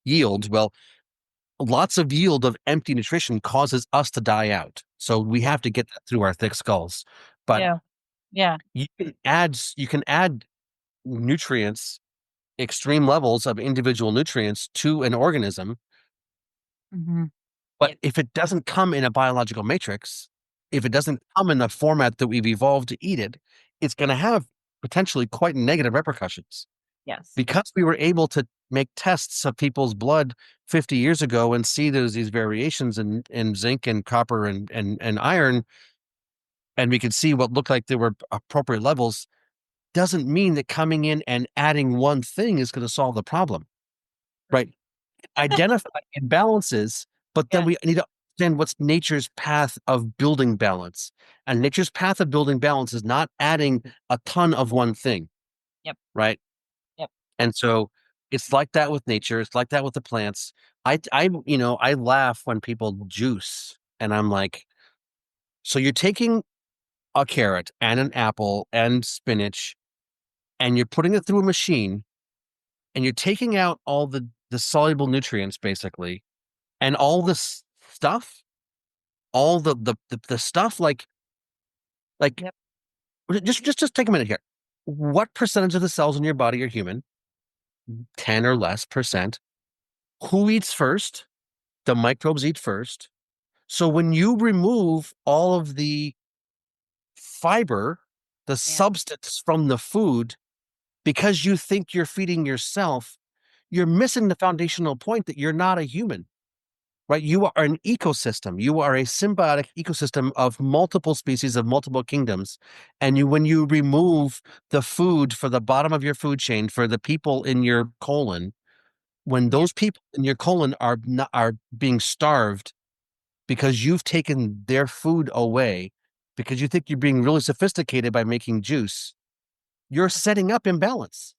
yield. Well, lots of yield of empty nutrition causes us to die out. So we have to get that through our thick skulls. But Yeah. Yeah. you can add nutrients, extreme levels of individual nutrients to an organism, Mhm. but if it doesn't come in a biological matrix, if it doesn't come in the format that we've evolved to eat it, it's going to have potentially quite negative repercussions. Yes. Because we were able to make tests of people's blood 50 years ago and see there's these variations in zinc and copper and iron, and we could see what looked like there were appropriate levels, doesn't mean that coming in and adding one thing is going to solve the problem, right? Identify imbalances, but then Yeah. we need to understand what's nature's path of building balance. And nature's path of building balance is not adding a ton of one thing, Yep. right? Yep. And so it's like that with nature. It's like that with the plants. I laugh when people juice, and I'm like, so you're taking a carrot and an apple and spinach, and you're putting it through a machine, and you're taking out all the soluble nutrients, basically, and all this stuff, all the stuff, like Yep. just take a minute here. What percentage of the cells in your body are human? 10 or less percent. Who eats first? The microbes eat first. So when you remove all of the fiber, the Yeah. substance from the food, because you think you're feeding yourself, you're missing the foundational point that you're not a human, right? You are an ecosystem. You are a symbiotic ecosystem of multiple species of multiple kingdoms. And when you remove the food for the bottom of your food chain for the people in your colon, when Yeah. those people in your colon are being starved because you've taken their food away because you think you're being really sophisticated by making juice, you're setting up imbalance.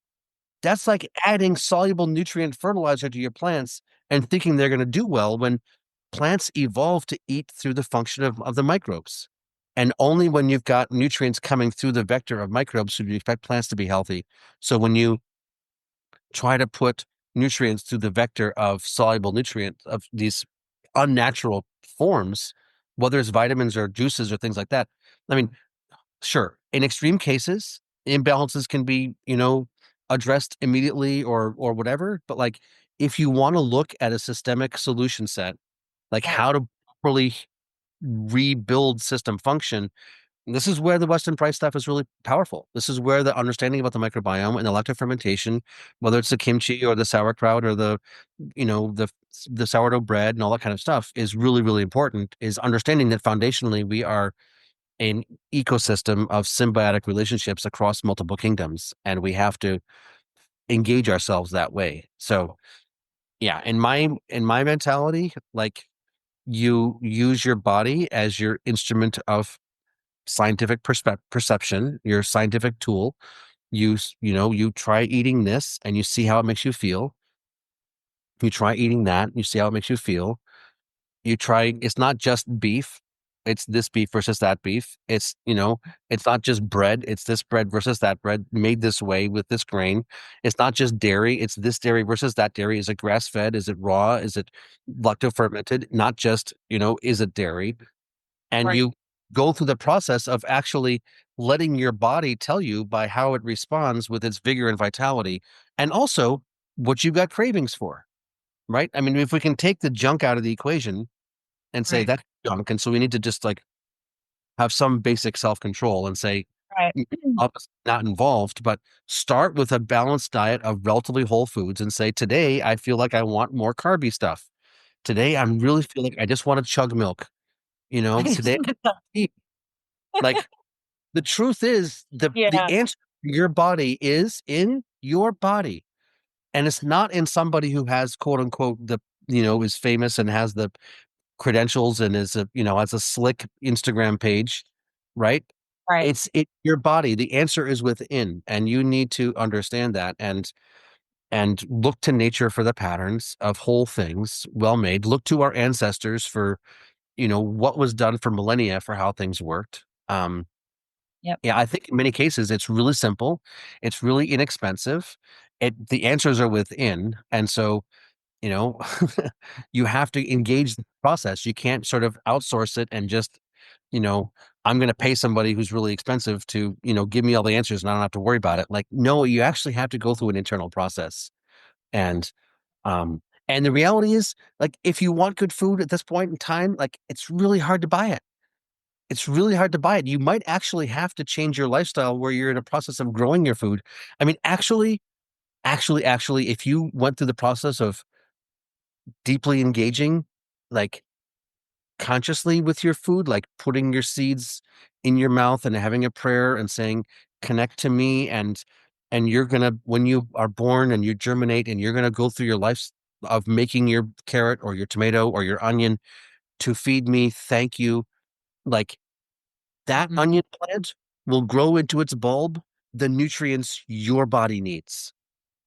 That's like adding soluble nutrient fertilizer to your plants and thinking they're going to do well when plants evolve to eat through the function of the microbes. And only when you've got nutrients coming through the vector of microbes should you expect plants to be healthy. So when you try to put nutrients through the vector of soluble nutrient of these unnatural forms, whether it's vitamins or juices or things like that. I mean, sure, in extreme cases, imbalances can be, addressed immediately or whatever. But like, if you want to look at a systemic solution set, like Right. how to properly rebuild system function, this is where the Western price stuff is really powerful. This is where the understanding about the microbiome and electric fermentation, whether it's the kimchi or the sauerkraut or the sourdough bread and all that kind of stuff, is really, really important. Is understanding that foundationally we are an ecosystem of symbiotic relationships across multiple kingdoms, and we have to engage ourselves that way. So yeah, in my mentality, like you use your body as your instrument of scientific perception, your scientific tool. You try eating this and you see how it makes you feel. You try eating that, you see how it makes you feel. You try, it's not just beef, it's this beef versus that beef. It's not just bread, it's this bread versus that bread made this way with this grain. It's not just dairy, it's this dairy versus that dairy. Is it grass fed? Is it raw? Is it lacto fermented? Not just, is it dairy? And Right. you go through the process of actually letting your body tell you by how it responds with its vigor and vitality, and also what you've got cravings for, right? I mean, if we can take the junk out of the equation and say Right. that's junk, and so we need to just like have some basic self-control and say, Right. I'm not involved, but start with a balanced diet of relatively whole foods and say, today I feel like I want more carby stuff. Today I'm really feel like I just want to chug milk. Today like the truth is the Yeah. answer to your body is in your body. And it's not in somebody who has quote unquote is famous and has the credentials and has a slick Instagram page, right? Right. It's your body. The answer is within, and you need to understand that and look to nature for the patterns of whole things, well made. Look to our ancestors for, what was done for millennia for how things worked. Yep. Yeah, I think in many cases it's really simple. It's really inexpensive. The answers are within. And so, you know, you have to engage the process. You can't sort of outsource it and just, you know, I'm going to pay somebody who's really expensive to, give me all the answers and I don't have to worry about it. Like, no, you actually have to go through an internal process. And um and the reality is, like, if you want good food at this point in time, like it's really hard to buy it. It's really hard to buy it. You might actually have to change your lifestyle where you're in a process of growing your food. I mean, actually, if you went through the process of deeply engaging, like consciously with your food, like putting your seeds in your mouth and having a prayer and saying, connect to me. And you're going to, when you are born and you germinate and you're going to go through your life of making your carrot or your tomato or your onion to feed me. Thank you. Like, that Mhm. onion plant will grow into its bulb the nutrients your body needs,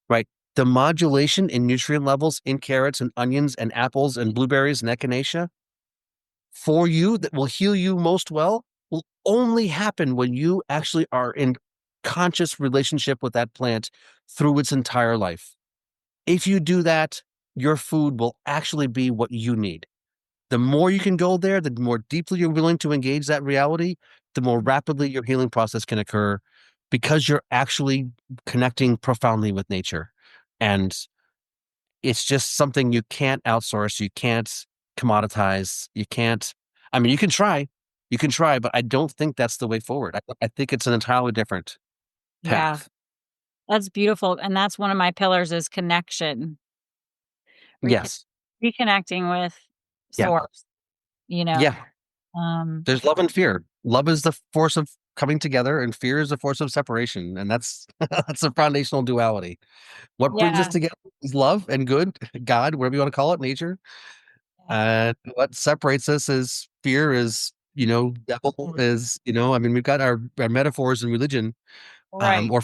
right? The modulation in nutrient levels in carrots and onions and apples and blueberries and echinacea for you that will heal you most well will only happen when you actually are in conscious relationship with that plant through its entire life. If you do that, your food will actually be what you need. The more you can go there, the more deeply you're willing to engage that reality, the more rapidly your healing process can occur because you're actually connecting profoundly with nature. And it's just something you can't outsource, you can't commoditize, you can't. I mean, you can try, but I don't think that's the way forward. I think it's an entirely different Yeah. path. That's beautiful, and that's one of my pillars is connection. Recon Yes. Reconnecting with Yeah. source, you know? Yeah. Um, There's love and fear. Love is the force of coming together, and fear is the force of separation. And that's that's a foundational duality. What brings us yeah. together is love and good, God, whatever you want to call it, nature. Yeah. And what separates us is fear, is, devil is, I mean, we've got our metaphors in religion, Right. or,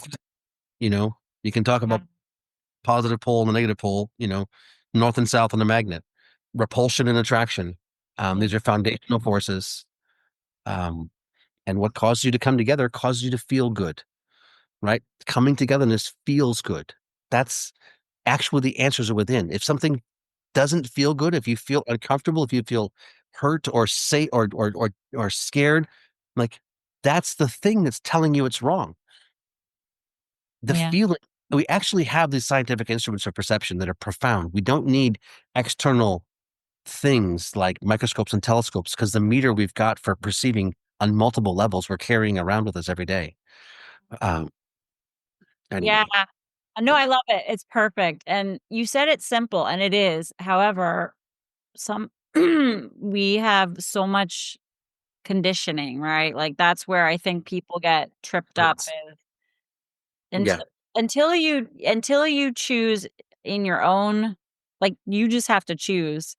you can talk Yeah. about positive pole and the negative pole, north and south on the magnet, repulsion and attraction. Yeah. These are foundational forces. Um, and what causes you to come together causes you to feel good, right? Coming togetherness feels good. That's actually the answers are within. If something doesn't feel good, if you feel uncomfortable, if you feel hurt or say or scared, like that's the thing that's telling you it's wrong. The Yeah. feeling, we actually have these scientific instruments of perception that are profound. We don't need external things like microscopes and telescopes because the meter we've got for perceiving on multiple levels we're carrying around with us every day. Um, Yeah. anyway, No, I love it. It's perfect, and you said it's simple, and it is. However, some we have so much conditioning, right? Like, that's where I think people get tripped up yes, is yeah, until you choose in your own like, you just have to choose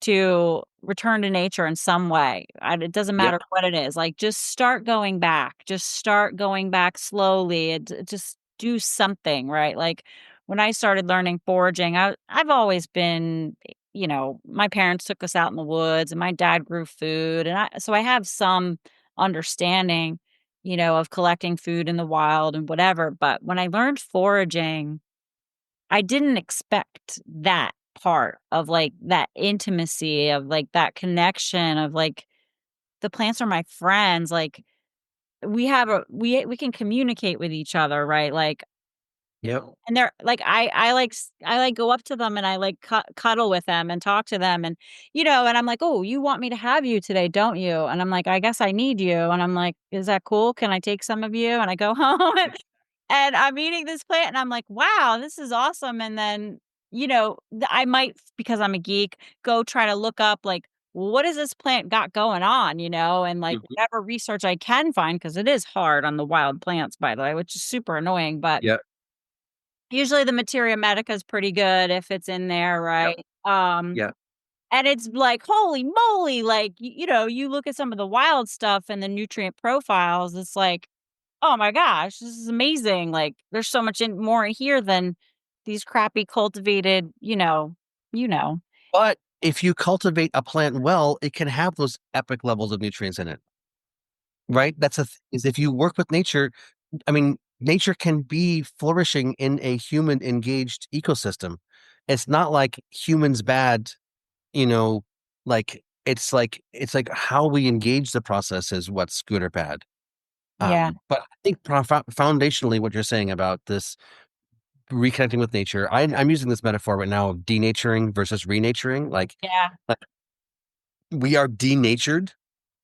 to return to nature in some way. It doesn't yep, matter what it is. Like, just start going back. Just start going back slowly. Just do something, right? Like, when I started learning foraging, I've always been, my parents took us out in the woods and my dad grew food, and I have some understanding, of collecting food in the wild and whatever, but when I learned foraging, I didn't expect that part of, like, that intimacy, of, like, that connection of, like, the plants are my friends, like, we can communicate with each other, right? Like, Yep. and they're like, I, like, go up to them and I, like, cuddle with them and talk to them and, and I'm like, "Oh, you want me to have you today, don't you?" And I'm like, "I guess I need you." And I'm like, "Is that cool? Can I take some of you?" And I go home and I'm eating this plant and I'm like, "Wow, this is awesome." And then, I might, because I'm a geek, go try to look up, like, what has this plant got going on, and, like, Mhm. whatever research I can find, because it is hard on the wild plants, by the way, which is super annoying, but Yep. usually the materia medica is pretty good if it's in there, Yep. right? Yeah. And it's like, holy moly, like, you look at some of the wild stuff and the nutrient profiles, it's like, "Oh my gosh, this is amazing." Like, there's so much more in here than these crappy cultivated, you know. But if you cultivate a plant well, it can have those epic levels of nutrients in it, right? Is if you work with nature, I mean, nature can be flourishing in a human engaged ecosystem. It's not like humans bad, you know, like it's like how we engage the process is what's good or bad. Yeah, But I think foundationally, what you're saying about this reconnecting with nature, I'm using this metaphor right now of denaturing versus renaturing. yeah, Like we are denatured.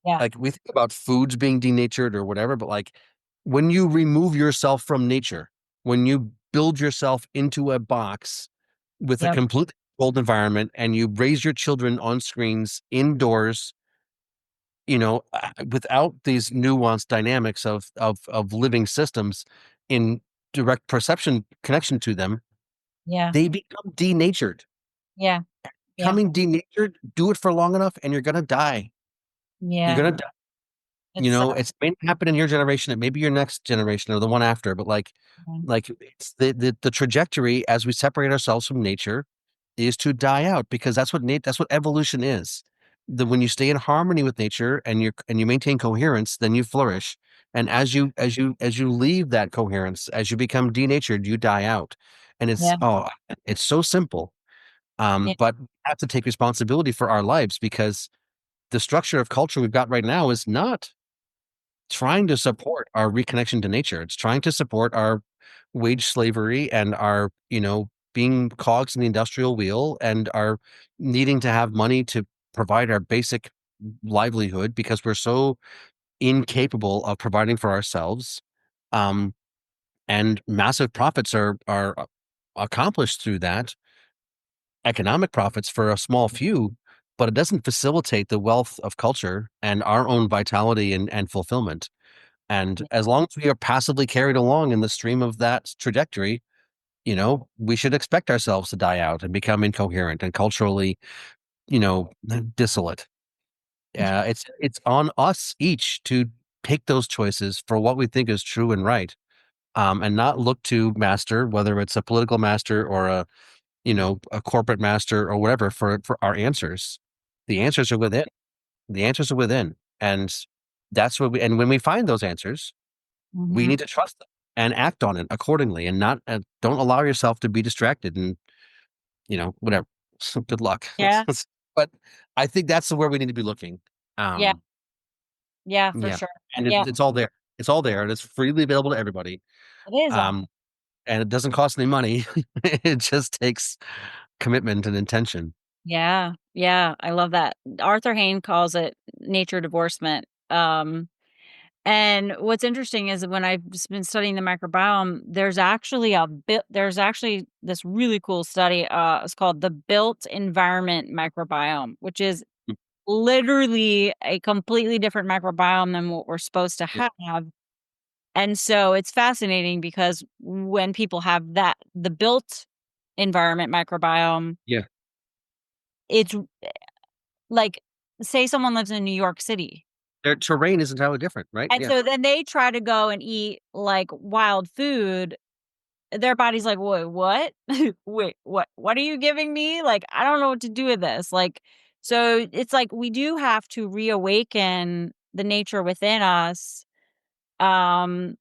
yeah, Like we think about foods being denatured or whatever, but like when you remove yourself from nature, when you build yourself into a box with a yep, completely controlled environment and you raise your children on screens indoors, without these nuanced dynamics of living systems in direct perception connection to them, yeah, they become denatured. yeah, yeah, Becoming denatured, do it for long enough and you're gonna die. You're yeah. gonna die. It's so It's may not happen in your generation, it may be your next generation or the one after, but it's the trajectory as we separate ourselves from nature is to die out because that's what evolution is. When you stay in harmony with nature and you maintain coherence, then you flourish. And as you leave that coherence, as you become denatured, you die out. And yeah, it's so simple. yeah, But we have to take responsibility for our lives because the structure of culture we've got right now is not trying to support our reconnection to nature. It's trying to support our wage slavery and our, being cogs in the industrial wheel and our needing to have money to provide our basic livelihood because we're so incapable of providing for ourselves. Um, and massive profits are accomplished through that, economic profits for a small few, but it doesn't facilitate the wealth of culture and our own vitality and fulfillment. And as long as we are passively carried along in the stream of that trajectory, we should expect ourselves to die out and become incoherent and culturally, you know, dissolute. It's on us each to take those choices for what we think is true and right, and not look to master, whether it's a political master or a corporate master or whatever, for our answers. The answers are within. The answers are within, and that's what we. And when we find those answers, we mhm, need to trust them and act on it accordingly and not don't allow yourself to be distracted and whatever. So good luck. yeah, But I think that's where we need to be looking. yeah, um yeah, for yeah, sure. and Yeah, it's all there. It's all there and it's freely available to everybody. it is all. um and it doesn't cost any money. It just takes commitment and intention. Yeah, yeah, I love that. Arthur Hayne calls it nature divorcement. And what's interesting is that when I've just been studying the microbiome, there's actually this really cool study. It's called the built environment microbiome, which is literally a completely different microbiome than what we're supposed to Yeah, have. And so it's fascinating because when people have the built environment microbiome, yeah, it's like, say someone lives in New York City, their terrain is entirely different, right? and Yeah. so then they try to go and eat, like, wild food, their body's like, "Wait, what? Wait, what are you giving me? Like, I don't know what to do with this." Like, so it's like we do have to reawaken the nature within us, um,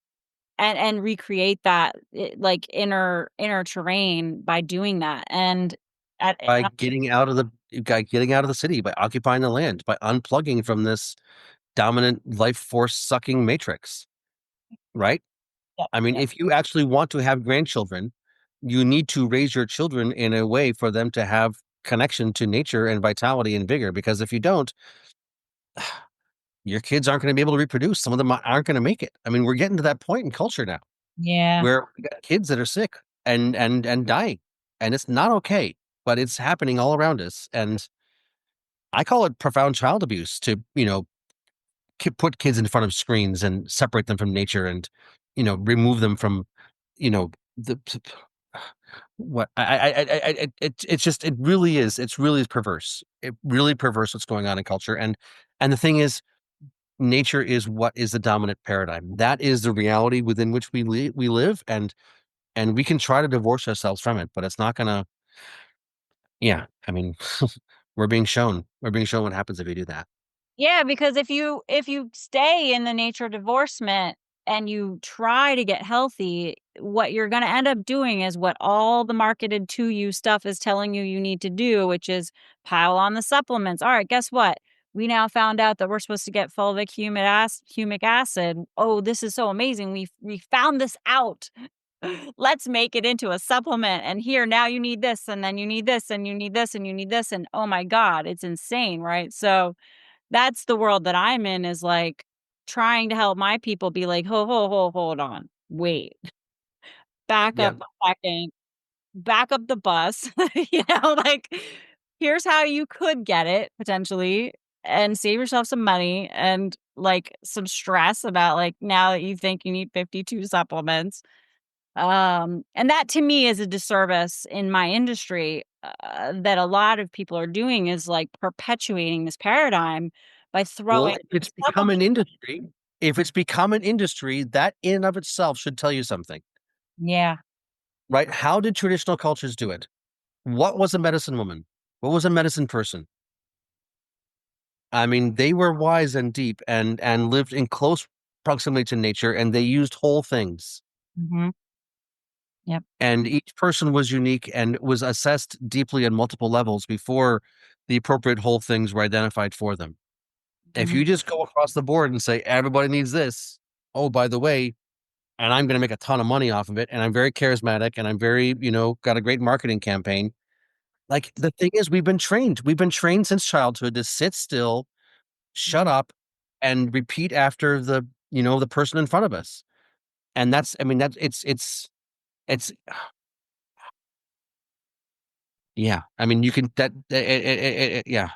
and recreate that, like, inner terrain by doing that, and By and getting out of the city, by occupying the land, by unplugging from this dominant life force sucking matrix, right? yeah, I mean, yeah, if you actually want to have grandchildren, you need to raise your children in a way for them to have connection to nature and vitality and vigor. Because if you don't, your kids aren't going to be able to reproduce. Some of them aren't going to make it. I mean, we're getting to that point in culture now yeah. where we got kids that are sick and dying, and it's not okay, but it's happening all around us. And I call it profound child abuse to, put kids in front of screens and separate them from nature and, remove them from, the what it's just it really is it's really perverse. It really perverse what's going on in culture. And the thing is, nature is what is the dominant paradigm. That is the reality within which we live, and we can try to divorce ourselves from it, but it's not gonna. Yeah, I mean, we're being shown what happens if you do that. Yeah, because if you stay in the nature divorcement and you try to get healthy, what you're gonna end up doing is what all the marketed to you stuff is telling you you need to do, which is pile on the supplements. All right, guess what? We now found out that we're supposed to get fulvic humic acid. Oh, this is so amazing. We found this out. Let's make it into a supplement. And here now you need this, and then you need this, and you need this, and you need this, and oh my God, it's insane, right? So that's the world that I'm in, is, like, trying to help my people be like, hold on. Wait, back Yeah, up a second, back up the bus." Like, here's how you could get it potentially and save yourself some money and, like, some stress about, like, now that you think you need 52 supplements. And that to me is a disservice in my industry, that a lot of people are doing, is like perpetuating this paradigm by well, throwing supplement. if it's become an industry, that in and of itself should tell you something, Yeah. right? How did traditional cultures do it? What was a medicine woman? What was a medicine person? I mean, they were wise and deep and lived in close proximity to nature, and they used whole things. Mhm. Yep. And each person was unique and was assessed deeply on multiple levels before the appropriate whole things were identified for them. If Mhm. you just go across the board and say everybody needs this, oh, by the way, and I'm going to make a ton of money off of it, and I'm very charismatic, and I'm very, got a great marketing campaign. Like, the thing is, we've been trained since childhood to sit still, shut Mhm. up, and repeat after the person in front of us. And that's, I mean, that's it's yeah. I mean, you can yeah.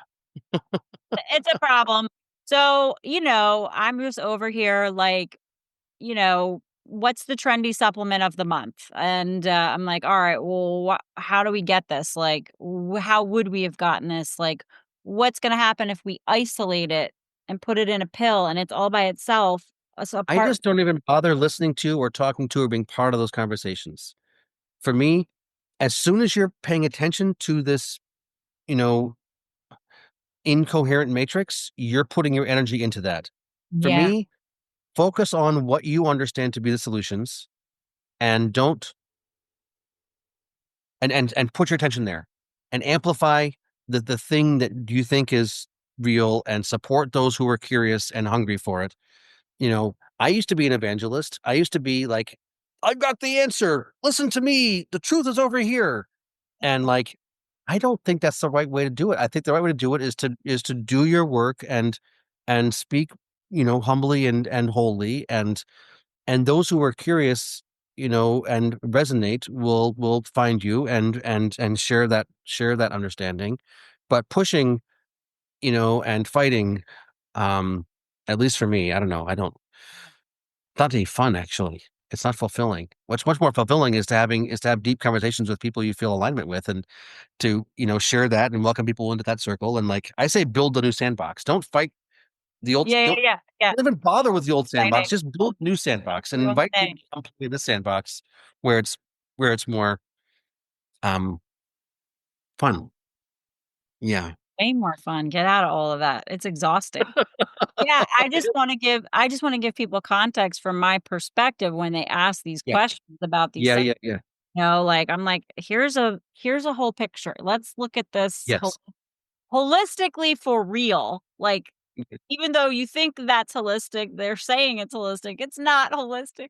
It's a problem. So, I'm just over here like, what's the trendy supplement of the month? And I'm like, all right, well, how do we get this? Like, how would we have gotten this? Like, what's going to happen if we isolate it and put it in a pill and it's all by itself? So I apart. just don't even bother listening to or talking to or being part of those conversations. For me, as soon as you're paying attention to this, you know, incoherent matrix, you're putting your energy into that. For Yeah. me, focus on what you understand to be the solutions, and don't and put your attention there, and amplify the thing that you think is real, and support those who are curious and hungry for it. I used to be an evangelist. I used to be like, I've got the answer. Listen to me. The truth is over here. And like, I don't think that's the right way to do it. I think the right way to do it is to do your work and speak, humbly and wholly, and those who are curious, and resonate will find you and share that understanding. But pushing, and fighting, um, at least for me, I don't know. It's not any fun, actually. It's not fulfilling. What's much more fulfilling is to have deep conversations with people you feel alignment with, and to, share that and welcome people into that circle. And like I say, build the new sandbox. Don't fight the old. Yeah. Yeah. Don't Yeah. Yeah. don't even bother with the old sandbox. Exciting. Just build new sandbox and Real invite thing. people to come play this sandbox where it's where it's more um fun. Yeah. Way more fun. Get out of all of that. It's exhausting. Yeah, I just wanna give people context from my perspective when they ask these Yeah. questions about these Yeah, things, yeah, yeah. like, I'm like, here's a whole picture. Let's look at this Yes. holistically for real." Like, even though you think that's holistic, they're saying it's holistic, it's not holistic.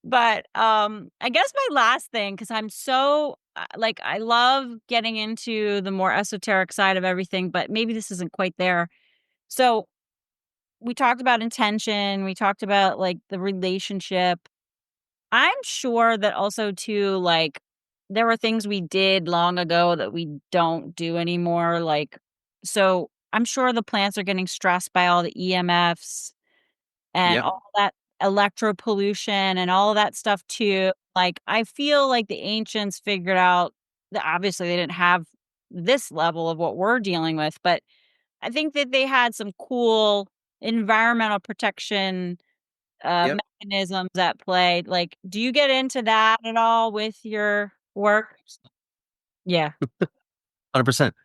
But, I guess my last thing, because 'cause I'm so, like, I love getting into the more esoteric side of everything, but maybe this isn't quite there. So, we talked about intention, we talked about, like, the relationship. I'm sure that also too, like, there were things we did long ago that we don't do anymore, like, so I'm sure the plants are getting stressed by all the EMFs and Yep. all that electro pollution and all of that stuff too. Like, I feel like the ancients figured out that obviously they didn't have this level of what we're dealing with, but I think that they had some cool environmental protection, Yep. mechanisms at play. Like, do you get into that at all with your work? Yeah, 100%.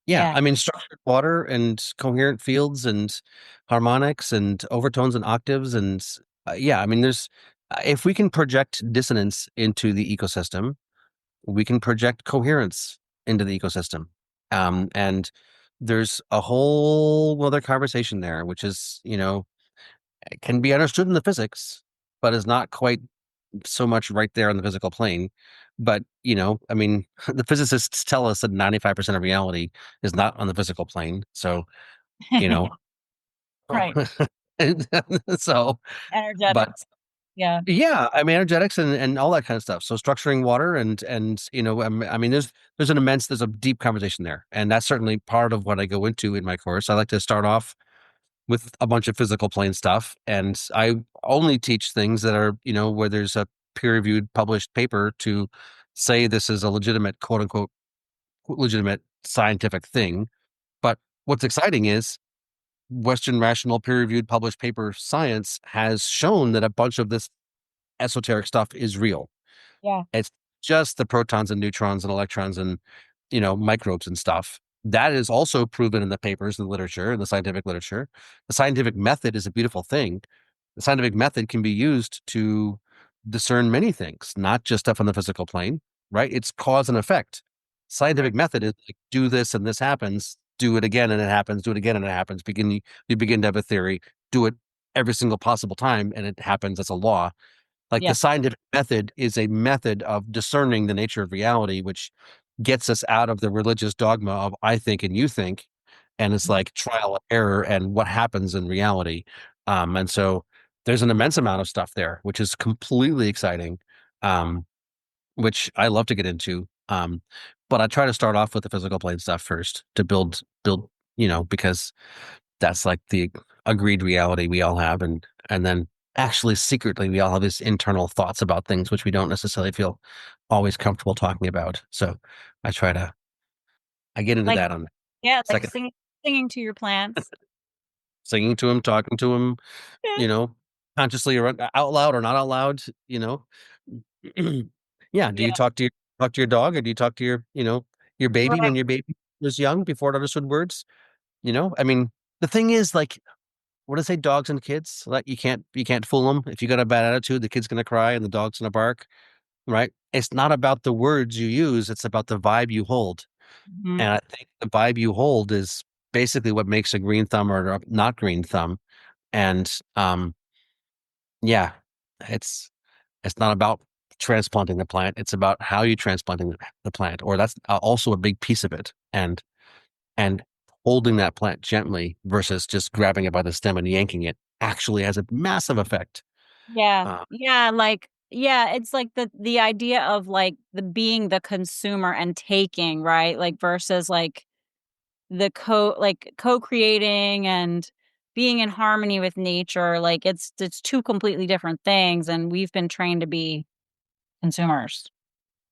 Yeah, yeah, I mean, structured water and coherent fields and harmonics and overtones and octaves and yeah, I mean, there's if we can project dissonance into the ecosystem, we can project coherence into the ecosystem. And there's a whole other conversation there, which is, can be understood in the physics, but is not quite so much right there on the physical plane. But, I mean, the physicists tell us that 95% of reality is not on the physical plane. So, you know, right. and so, but Energetics. Yeah, yeah, I mean, energetics and all that kind of stuff. So structuring water and, I mean, there's a deep conversation there. And that's certainly part of what I go into in my course. I like to start off with a bunch of physical plane stuff. And I only teach things that are, where there's a peer reviewed published paper to say this is a legitimate, quote unquote, legitimate scientific thing. But what's exciting is Western rational peer reviewed published paper science has shown that a bunch of this esoteric stuff is real. yeah, It's just the protons and neutrons and electrons and, microbes and stuff. That is also proven in the papers and literature, in the scientific literature. The scientific method is a beautiful thing. The scientific method can be used to discern many things, not just stuff on the physical plane, right? It's cause and effect. right, Scientific method is like, do this and this happens, do it again and it happens, do it again and it happens. You begin to have a theory, do it every single possible time and it happens as a law. Like yeah, the scientific method is a method of discerning the nature of reality, which gets us out of the religious dogma of I think and you think. And it's mhm, like trial and error and what happens in reality. And so there's an immense amount of stuff there, which is completely exciting, um, which I love to get into. But I try to start off with the physical plane stuff first to build, because that's like the agreed reality we all have, and then actually secretly we all have these internal thoughts about things which we don't necessarily feel always comfortable talking about. So I get into like, that on yeah, like second, singing to your plants. singing to him, talking to him, Yeah, you know, consciously or out loud or not out loud, you know. Yeah, do you yeah, talk to your dog, or do you talk to your baby right, when your baby was young before it understood words? I mean, the thing is, like, what do they say, dogs and kids? Like, you can't fool them. If you got a bad attitude, the kid's gonna cry and the dog's gonna bark, right? It's not about the words you use, it's about the vibe you hold. mhm, And I think the vibe you hold is basically what makes a green thumb or a not green thumb. And yeah, it's it's not about transplanting the plant, it's about how you transplanting the plant, or that's also a big piece of it. And holding that plant gently versus just grabbing it by the stem and yanking it actually has a massive effect. yeah, Uh, yeah, like, yeah, it's like the idea of, like, the being the consumer and taking, right? Like, versus, like, co-creating and being in harmony with nature, like, it's 2 completely different things, and we've been trained to be consumers.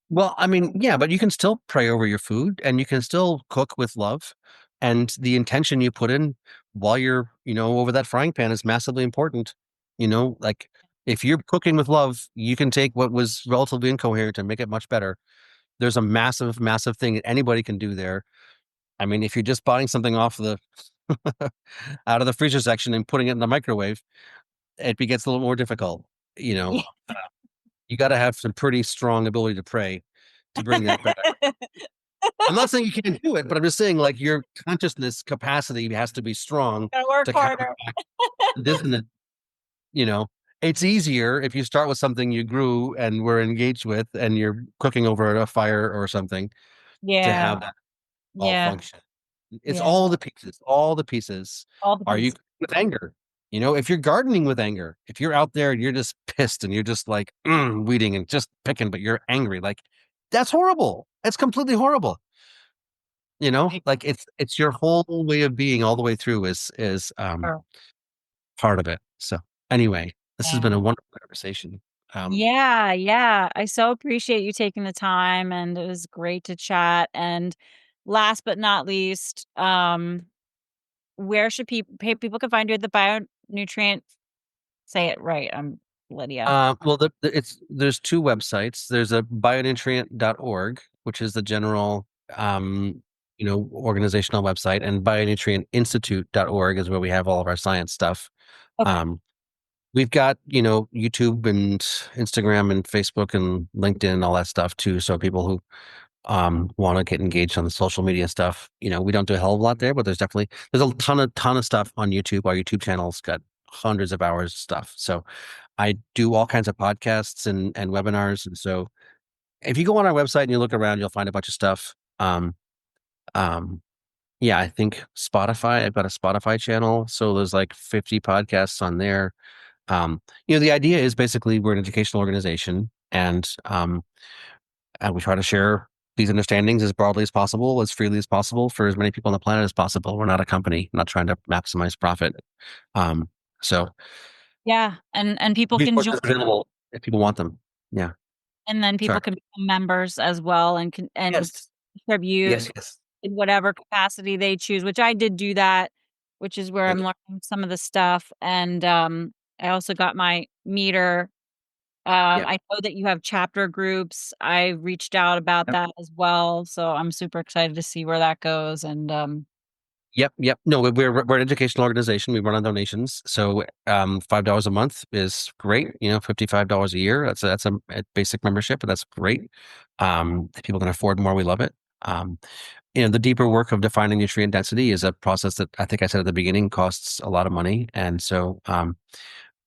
well, I mean, yeah, but you can still pray over your food and you can still cook with love. And the intention you put in while you're, over that frying pan is massively important. Like If you're cooking with love, you can take what was relatively incoherent and make it much better. There's a massive, massive thing that anybody can do there. I mean, if you're just buying something off the out of the freezer section and putting it in the microwave, it gets a little more difficult. You know, Yeah. you got to have some pretty strong ability to pray to bring that back. I'm not saying you can't do it, but I'm just saying like your consciousness capacity has to be strong Gotta work to harder. counteract the dissonance. You know, it's easier if you start with something you grew and were engaged with, and you're cooking over a fire or something to Yeah. have that all Yeah. function. It's Yeah. all the pieces, all the pieces. All the Are you pieces. cooking with anger? You know, if you're gardening with anger, if you're out there and you're just pissed and you're just like weeding and just picking, but you're angry, like that's horrible. It's completely horrible. You know, like it's your whole way of being all the way through is Sure. part of it. So anyway, this has been Yeah. a wonderful conversation. Um, Yeah, yeah. I so appreciate you taking the time, and it was great to chat. And last but not least, where should people can find you at the Bionutrient? Say it right. I'm Lydia. well, it's there's two websites. There's a bionutrient.org, which is the general um, organizational website, and bionutrientinstitute.org is where we have all of our science stuff. Okay. Um, we've got, YouTube and Instagram and Facebook and LinkedIn and all that stuff too. So people who want to get engaged on the social media stuff, we don't do a hell of a lot there, but there's a ton of stuff on YouTube. Our YouTube channel's got hundreds of hours of stuff. So I do all kinds of podcasts and webinars. And so if you go on our website and you look around, you'll find a bunch of stuff. Um, yeah, I think Spotify, I've got a Spotify channel. So there's like 50 podcasts on there. The idea is basically we're an educational organization, and we try to share these understandings as broadly as possible, as freely as possible for as many people on the planet as possible. We're not a company, not trying to maximize profit. Um, so Yeah, and people can join, resources available if people want them. Yeah. and then Sorry. people can become members as well, and Yes. contribute Yes. Yes. in whatever capacity they choose, which I did do that, which is where I'm Good. learning some of the stuff. And I also got my meter. Yep. I know that you have chapter groups. I reached out about Yep. that as well, so I'm super excited to see where that goes. And Yep. Yep. No, we're an educational organization. We run on donations. So $5 a month is great. $55 a year. That's a basic membership, but that's great. If people can afford more, we love it. Um, the deeper work of defining nutrient density is a process that I think I said at the beginning costs a lot of money. And so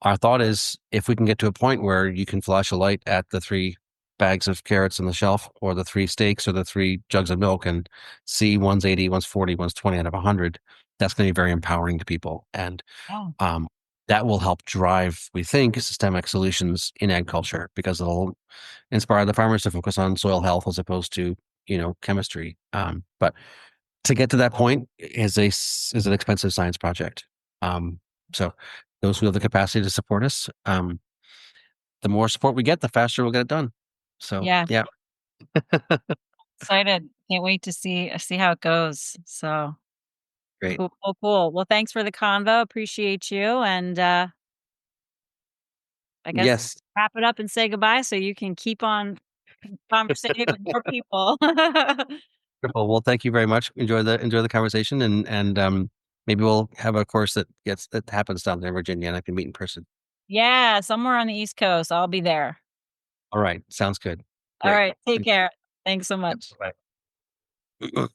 our thought is if we can get to a point where you can flash a light at the 3 bags of carrots on the shelf or the 3 steaks or the 3 jugs of milk and see one's 80, one's 40, one's 20 out of 100, that's going to be very empowering to people. And yeah, um, that will help drive, we think, systemic solutions in agriculture because it'll inspire the farmers to focus on soil health as opposed to, chemistry. But to get to that point is an expensive science project. So those who have the capacity to support us, the more support we get, the faster we'll get it done. So yeah, yeah, excited. Can't wait to see how it goes. So great. cool, cool, cool. Well, thanks for the convo. Appreciate you, and I guess Yes. wrap it up and say goodbye so you can keep on conversating with more people. Wonderful. Well, thank you very much. Enjoy the conversation, and maybe we'll have a course that happens down there in Virginia, and I can meet in person. Yeah, somewhere on the East Coast. I'll be there. All right, sounds good. All Great. right, take care. Thanks so Yep. much. Bye.